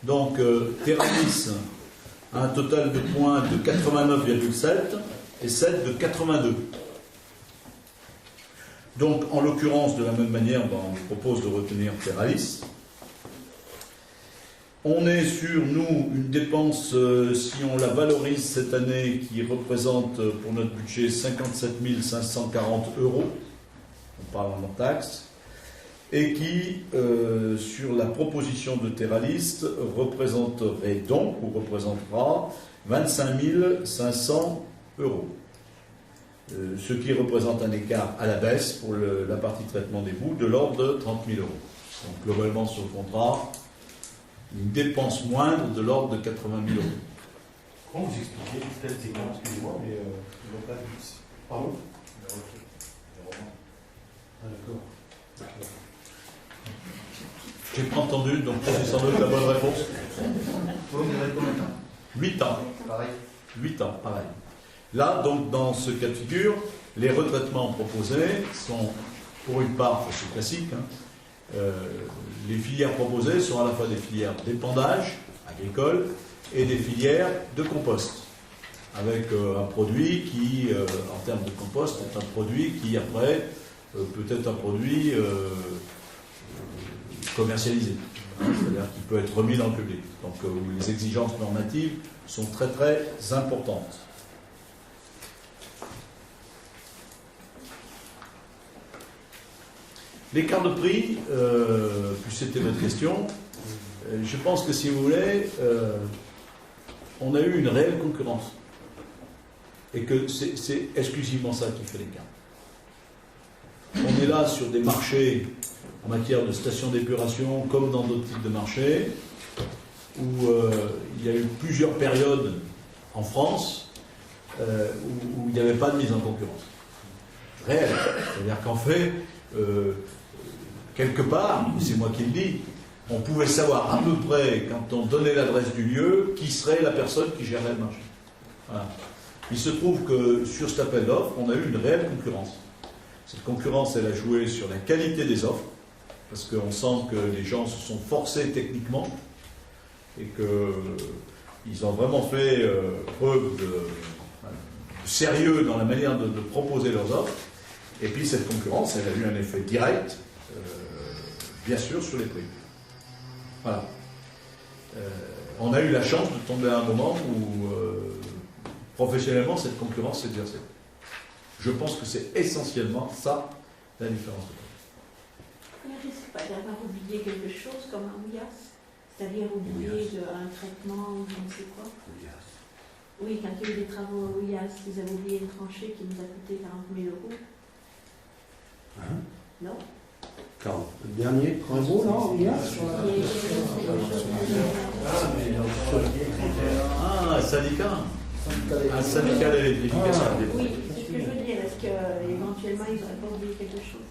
Donc, Terralis a un total de points de 89,7 et SEDE de 82. Donc, en l'occurrence, de la même manière, je propose de retenir Terralis. On est sur, nous, une dépense, si on la valorise cette année, qui représente pour notre budget 57 540 €, on parle en taxes, et qui, sur la proposition de Terralis, représenterait donc, ou représentera, 25 500 €. Ce qui représente un écart à la baisse pour la partie traitement des boues de l'ordre de 30 000 €. Donc, globalement, sur le contrat, une dépense moindre de l'ordre de 80 000 €. Comment vous expliquez telle séquence, excusez-moi, mais ils n'ont pas dit. Pardon? Ah, d'accord. J'ai pas entendu, donc c'est sans doute la bonne réponse. Vous me direz combien de temps? 8 ans. Pareil. 8 ans, pareil. Là, donc, dans ce cas de figure, les retraitements proposés sont, pour une part, c'est classique, les filières proposées sont à la fois des filières d'épandage agricole et des filières de compost, avec un produit qui, en termes de compost, est un produit qui, après, peut être un produit commercialisé, c'est-à-dire qui peut être remis dans le public. Donc, les exigences normatives sont très, très importantes. L'écart de prix, puis c'était votre question, je pense que si vous voulez, on a eu une réelle concurrence. Et que c'est exclusivement ça qui fait l'écart. On est là sur des marchés en matière de stations d'épuration, comme dans d'autres types de marchés, où il y a eu plusieurs périodes en France où il n'y avait pas de mise en concurrence. Réelle. C'est-à-dire qu'en fait, quelque part, c'est moi qui le dis, on pouvait savoir à peu près, quand on donnait l'adresse du lieu, qui serait la personne qui gérait le marché. Voilà. Il se trouve que sur cet appel d'offres, on a eu une réelle concurrence. Cette concurrence, elle a joué sur la qualité des offres, parce qu'on sent que les gens se sont forcés techniquement, et qu'ils ont vraiment fait preuve de sérieux dans la manière de proposer leurs offres. Et puis cette concurrence, elle a eu un effet direct, bien sûr, sur les prix. Voilà. On a eu la chance de tomber à un moment où, professionnellement, cette concurrence s'est exercée. Je pense que c'est essentiellement ça, la différence. Il ne risque pas d'avoir oublié quelque chose comme un ouillasse, c'est-à-dire oublier un traitement ou je ne sais quoi. Oui, quand il y a eu des travaux à ouillasse, ils avaient oublié une tranchée qui nous a coûté 40 000 €. Hein? Non. Quand le dernier travaux, là, ouillasse Ah, un syndicat. Un syndicat d'électrification. Oui, c'est ce que je veux dire. Est-ce qu'éventuellement, ils n'auraient pas oublié quelque chose?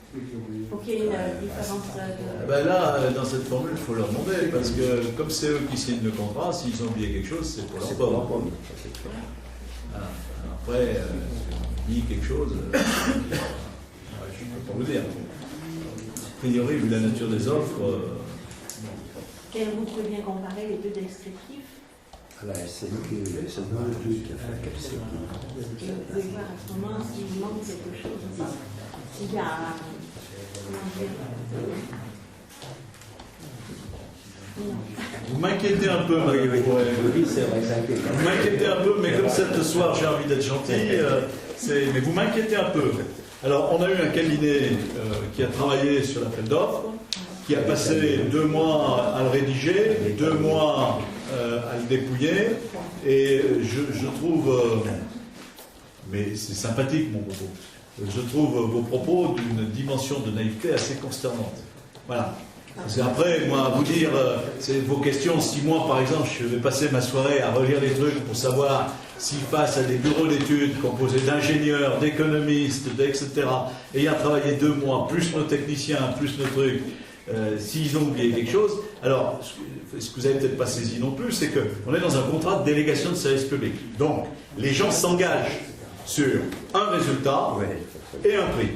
Pour qu'il y ait une différence de... Ben là, dans cette formule, il faut leur demander, parce que comme c'est eux qui signent le contrat, s'ils ont oublié quelque chose, c'est pour leur pomme. Voilà. Après, ils oublient quelque chose, je ne peux pas vous dire. A priori, vu la nature des offres... Vous pouvez bien comparer les deux descriptifs. La SNQ, qui a fait quelque chose. Vous pouvez voir à ce moment s'il manque quelque chose. S'il y a... Comment dire, Vous m'inquiétez un peu, madame. Vous m'inquiétez un peu, mais comme ce soir j'ai envie d'être gentil, mais vous m'inquiétez un peu. Alors, on a eu un cabinet qui a travaillé sur l'appel d'offres, qui a passé 2 mois à le rédiger, 2 mois à le dépouiller, et je trouve, mais c'est sympathique mon propos, je trouve vos propos d'une dimension de naïveté assez consternante. Voilà. C'est après, moi, à vous dire, c'est vos questions, si moi, par exemple, je vais passer ma soirée à relire les trucs pour savoir si face à des bureaux d'études composés d'ingénieurs, d'économistes, etc., ayant travaillé 2 mois, plus nos techniciens, plus nos trucs, s'ils ont oublié quelque chose, alors, ce que vous n'avez peut-être pas saisi non plus, c'est qu'on est dans un contrat de délégation de service public. Donc, les gens s'engagent sur un résultat et un prix.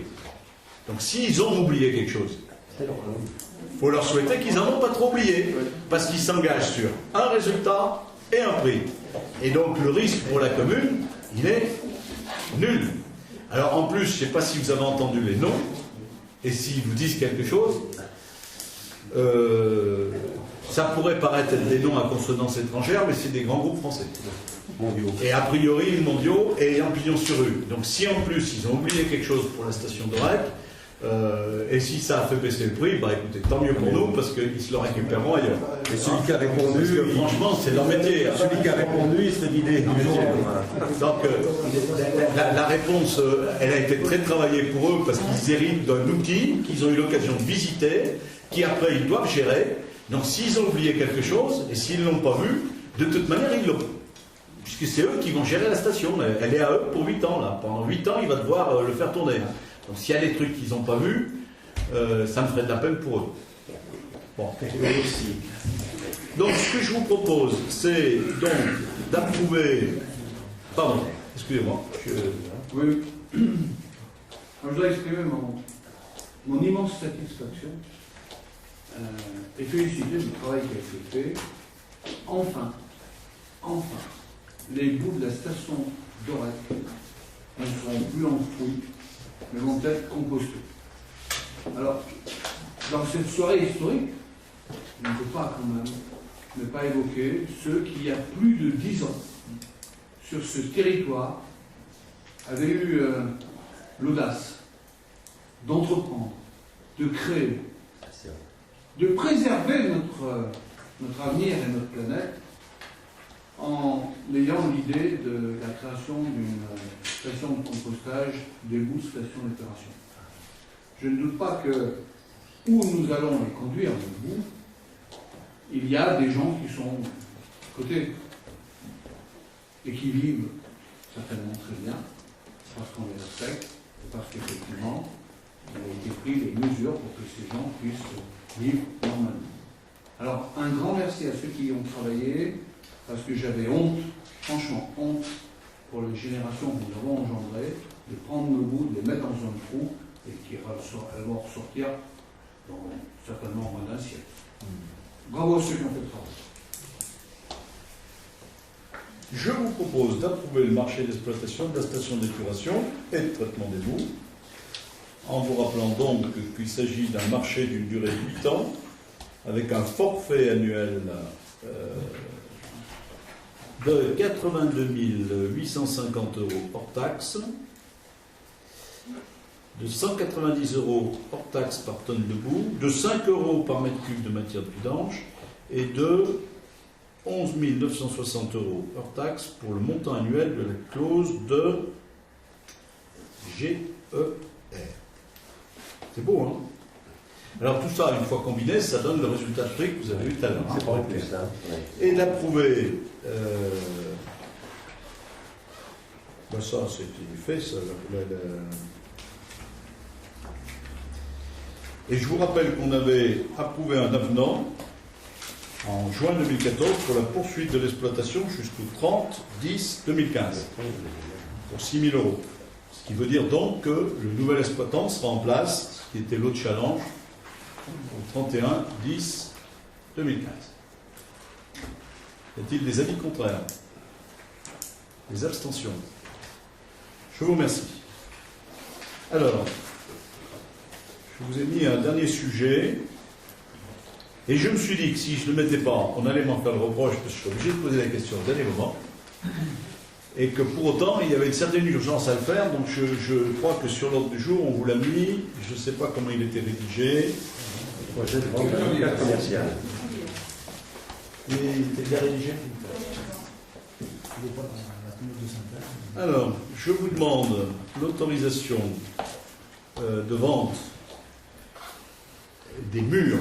Donc, s'ils ont oublié quelque chose, il faut leur souhaiter qu'ils n'en ont pas trop oublié, parce qu'ils s'engagent sur un résultat et un prix. Et donc le risque pour la commune, il est nul. Alors en plus, je ne sais pas si vous avez entendu les noms, et s'ils vous disent quelque chose, ça pourrait paraître être des noms à consonance étrangère, mais c'est des grands groupes français. Mondiaux. Et a priori mondiaux et en pignon sur rue. Donc si en plus ils ont oublié quelque chose pour la station d'Orec, et si ça a fait baisser le prix, bah écoutez, tant mieux pour nous, parce qu'ils se le récupéreront ailleurs. Et celui qui a répondu, parce que, franchement, c'est leur métier. Celui qui a répondu, il serait vidé. Donc, la réponse, elle a été très travaillée pour eux, parce qu'ils héritent d'un outil qu'ils ont eu l'occasion de visiter, qui après ils doivent gérer. Donc, s'ils ont oublié quelque chose, et s'ils ne l'ont pas vu, de toute manière, ils l'ont. Puisque c'est eux qui vont gérer la station. Elle est à eux pour 8 ans, là. Pendant 8 ans, il va devoir le faire tourner. Donc s'il y a des trucs qu'ils n'ont pas vus, ça me ferait de la peine pour eux. Bon. Donc ce que je vous propose, c'est donc d'approuver... Pardon, excusez-moi. Oui. Je voudrais exprimer mon immense satisfaction et féliciter du travail qui a été fait. Enfin, les bouts de la station d'Orec ne seront plus enfouis, mais vont être compostés. Alors, dans cette soirée historique, on ne peut pas quand même ne pas évoquer ceux qui, il y a plus de 10 ans, sur ce territoire, avaient eu l'audace d'entreprendre, de créer, de préserver notre avenir et notre planète en ayant l'idée de la création d'une station de compostage d'égouts, station d'épuration. Je ne doute pas que, où nous allons les conduire, les égouts, il y a des gens qui sont à côté et qui vivent certainement très bien, parce qu'on les respecte, et parce qu'effectivement, il a été pris des mesures pour que ces gens puissent vivre normalement. Alors, un grand merci à ceux qui y ont travaillé, parce que j'avais honte, franchement honte, pour les générations que nous avons engendrées, de prendre nos bouts, de les mettre dans un trou, et qui vont ressortir dans certainement moins d'un siècle. Bravo à ceux qui ont fait le travail. Je vous propose d'approuver le marché d'exploitation de la station d'épuration et de traitement des boues, en vous rappelant donc qu'il s'agit d'un marché d'une durée de 8 ans, avec un forfait annuel de 82 850 € hors taxe, de 190 € hors taxe par tonne de boue, de 5 € par mètre cube de matière de vidange et de 11 960 € hors taxe pour le montant annuel de la clause de GER. C'est beau, hein? Alors tout ça, une fois combiné, ça donne le résultat de prix que vous avez eu tout à l'heure. C'est pas plus, hein. Et d'approuver... ça, c'était fait, ça. Et je vous rappelle qu'on avait approuvé un avenant en juin 2014 pour la poursuite de l'exploitation jusqu'au 30/10/2015 pour 6 000 €. Ce qui veut dire donc que le nouvel exploitant sera en place, ce qui était l'autre challenge, au 31/10/2015. Y a-t-il des avis contraires? Des abstentions? Je vous remercie. Alors, je vous ai mis un dernier sujet Et je me suis dit que si je ne le mettais pas, on allait m'en faire le reproche, parce que je suis obligé de poser la question au dernier moment. Et que pour autant, il y avait une certaine urgence à le faire, donc je crois que sur l'ordre du jour, on vous l'a mis, je ne sais pas comment il était rédigé. Projet de vente d'un local commercial. Il était bien rédigé. Alors, je vous demande l'autorisation de vente des murs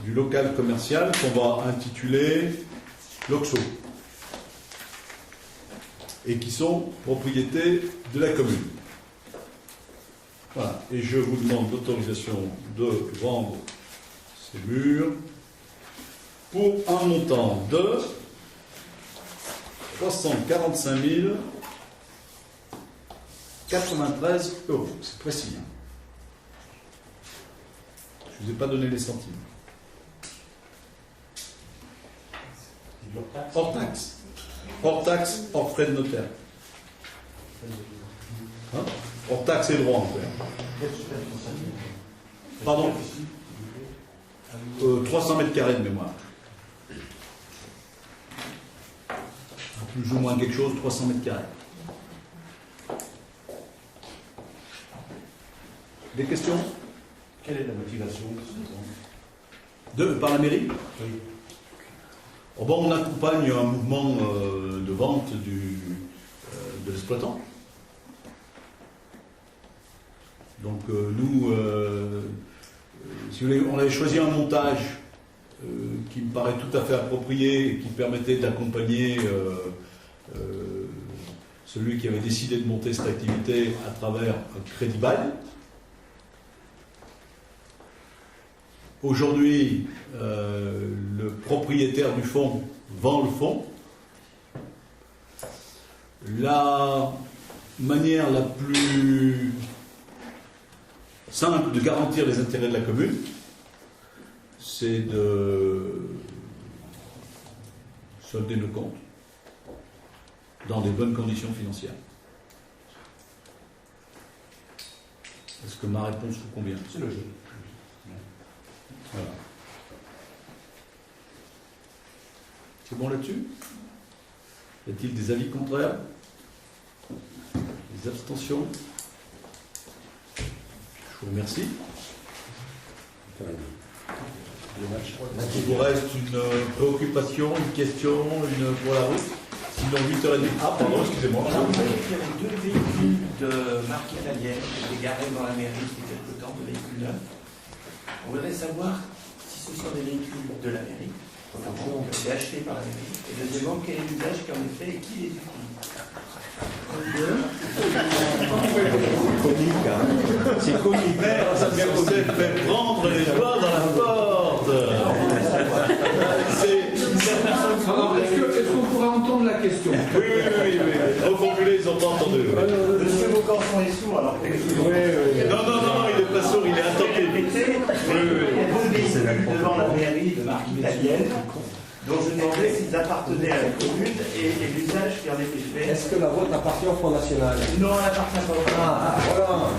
du local commercial qu'on va intituler l'Oxo et qui sont propriété de la commune. Voilà. Et je vous demande l'autorisation de vendre ces murs pour un montant de 345 093 €. C'est précis. Je ne vous ai pas donné les centimes. Hors taxe. Hors taxe, hors frais de notaire. Hein? Hors taxe et droit en fait. Pardon 300 mètres carrés de mémoire. Plus ou moins quelque chose, 300 mètres carrés. Des questions? Quelle est la motivation par la mairie? Oui. Oh bon, on accompagne un mouvement de vente de l'exploitant. Donc nous, si vous voulez, on avait choisi un montage qui me paraît tout à fait approprié et qui permettait d'accompagner celui qui avait décidé de monter cette activité à travers un crédit bail. Aujourd'hui, le propriétaire du fonds vend le fonds. La manière la plus simple de garantir les intérêts de la commune, c'est de solder nos comptes dans des bonnes conditions financières. Est-ce que ma réponse vous convient? C'est logique. Voilà. C'est bon là-dessus? Y a-t-il des avis contraires? Des abstentions? Je vous remercie. Il vous reste une préoccupation, une question, pour la route? Sinon 8h30. Ah, pardon, excusez-moi. Il y avait 2 véhicules de marque italienne qui étaient garés dans la mairie depuis quelque temps, 2 véhicules neufs. On voudrait savoir si ce sont des véhicules de la mairie, premièrement, qui ont été achetés par la mairie, et deuxièmement, quel est l'usage qui en est fait et qui les utilise. C'est comique. Ça vous a fait prendre les doigts dans la porte. Est-ce qu'on pourrait entendre la question? Oui. Reformuler, ils ont pas entendu. Monsieur Vaucanson est sourd, alors. Non, il n'est pas sourd, il est attentif. Il y a 2 véhicules devant la mairie de marque italienne, dont je demandais s'ils appartenaient à la commune et l'usage qui en était fait. Est-ce que la vôtre appartient au Front National? Non, elle n'appartient pas au Front. Voilà.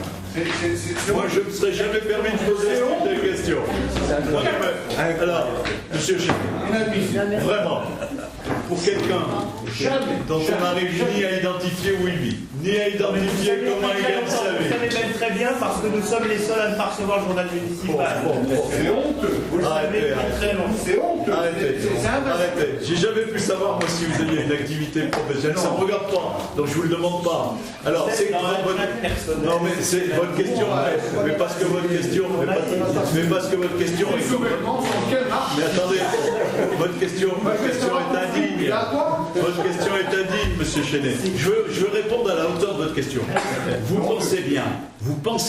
Moi, je ne me serais jamais permis de poser cette question. Alors, monsieur Chénier, vraiment, pour quelqu'un dont on n'arrive ni à identifier où il vit, ni à identifier comment il gagne sa vie. Vous savez même très bien parce que nous sommes les seuls à ne pas recevoir le journal municipal. C'est honteux. Vous le savez depuis très longtemps. C'est honteux. Arrêtez. J'ai jamais pu savoir, moi, si vous aviez une activité professionnelle. Ça ne me regarde pas, donc je ne vous le demande pas. Alors, c'est non, mais c'est votre question, mais parce que votre question, mais parce que votre question est complètement. Mais attendez, votre question est indigne. Votre question est indigne, monsieur Chénier. Je veux répondre à la hauteur de votre question. Vous pensez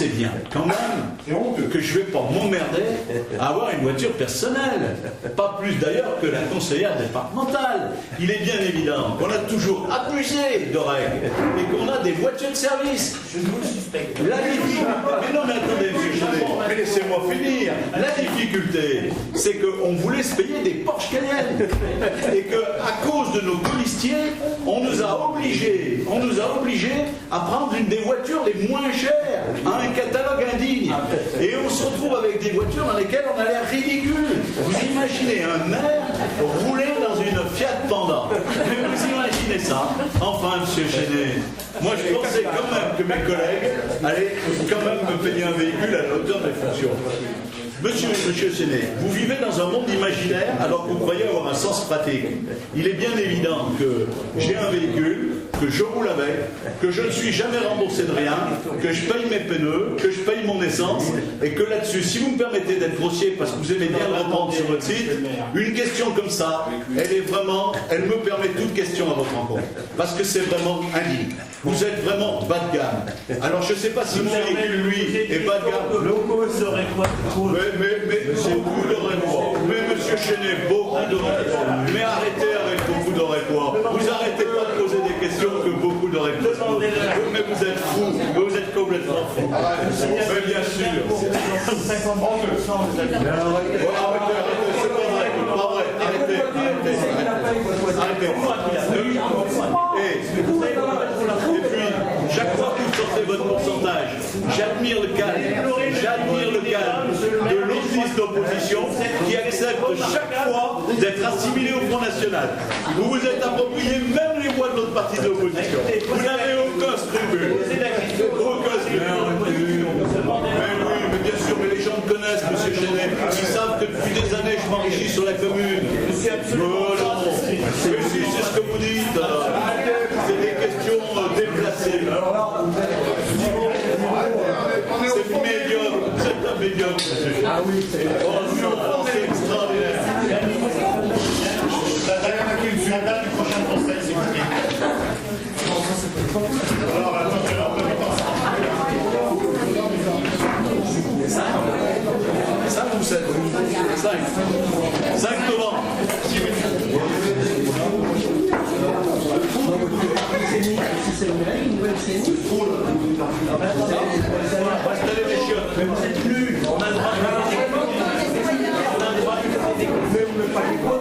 bien, quand même, que je ne vais pas m'emmerder à avoir une voiture personnelle. Pas plus d'ailleurs que la conseillère départementale. Il est bien évident qu'on a toujours abusé de règles et qu'on a des voitures de service. Je ne vous le suspecte. Mais non, mais attendez, monsieur Chénier, mais laissez-moi finir. La difficulté, c'est qu'on voulait se payer des Porsche Cayenne et qu'à cause de nos colistiers, on nous a obligés à prendre une des voitures les moins chères, à un catalogue indigne. Et on se retrouve avec des voitures dans lesquelles imaginez un maire rouler dans une Fiat Panda. Vous imaginez ça? Enfin, monsieur Chenet, moi je pensais quand même que mes collègues allaient quand même me payer un véhicule à la hauteur des fonctions. Monsieur Chenet, vous vivez dans un monde imaginaire alors que vous croyez avoir un sens pratique. Il est bien évident que j'ai un véhicule, que je roule avec, que je ne suis jamais remboursé de rien, que je paye mes pneus, que je paye mon essence, et que là-dessus, si vous me permettez d'être grossier, parce que vous aimez bien le reprendre sur votre site, une question comme ça, elle me permet toute question à votre rencontre. Parce que c'est vraiment indigne. Vous êtes vraiment bas de gamme. Alors je ne sais pas si mon véhicule, lui, est bas de gamme. Mais beaucoup d'aurait quoi. Mais monsieur Chenet, beaucoup d'aurait quoi. Mais arrêtez avec beaucoup d'aurait quoi. Vous arrêtez pas de poser des questions que beaucoup d'aurait quoi. Mais vous êtes fou. Mais vous êtes complètement fou. Mais bien sûr. Arrêtez, c'est pas vrai. Pas vrai. Arrêtez. Et puis, chaque fois que vous sortez votre pourcentage, j'admire le calme de l'autre liste d'opposition qui accepte chaque fois d'être assimilé au Front National. Vous vous êtes approprié même les voix de l'autre parti de l'opposition. Vous n'avez aucun scrupule. Aucun scrupule. Mais bien sûr, mais les gens me connaissent, monsieur Chenet. Ils savent que depuis des années, je m'enrichis sur la commune. C'est ce que vous dites. C'est des questions déplacées. C'est médiocre. C'est un médiocre, monsieur Chenet. Ah oui, c'est extraordinaire. La date du prochain procès, s'il vous plaît. Alors, Ça, vous savez. 5 novembre. Installez les chiottes. On a le droit de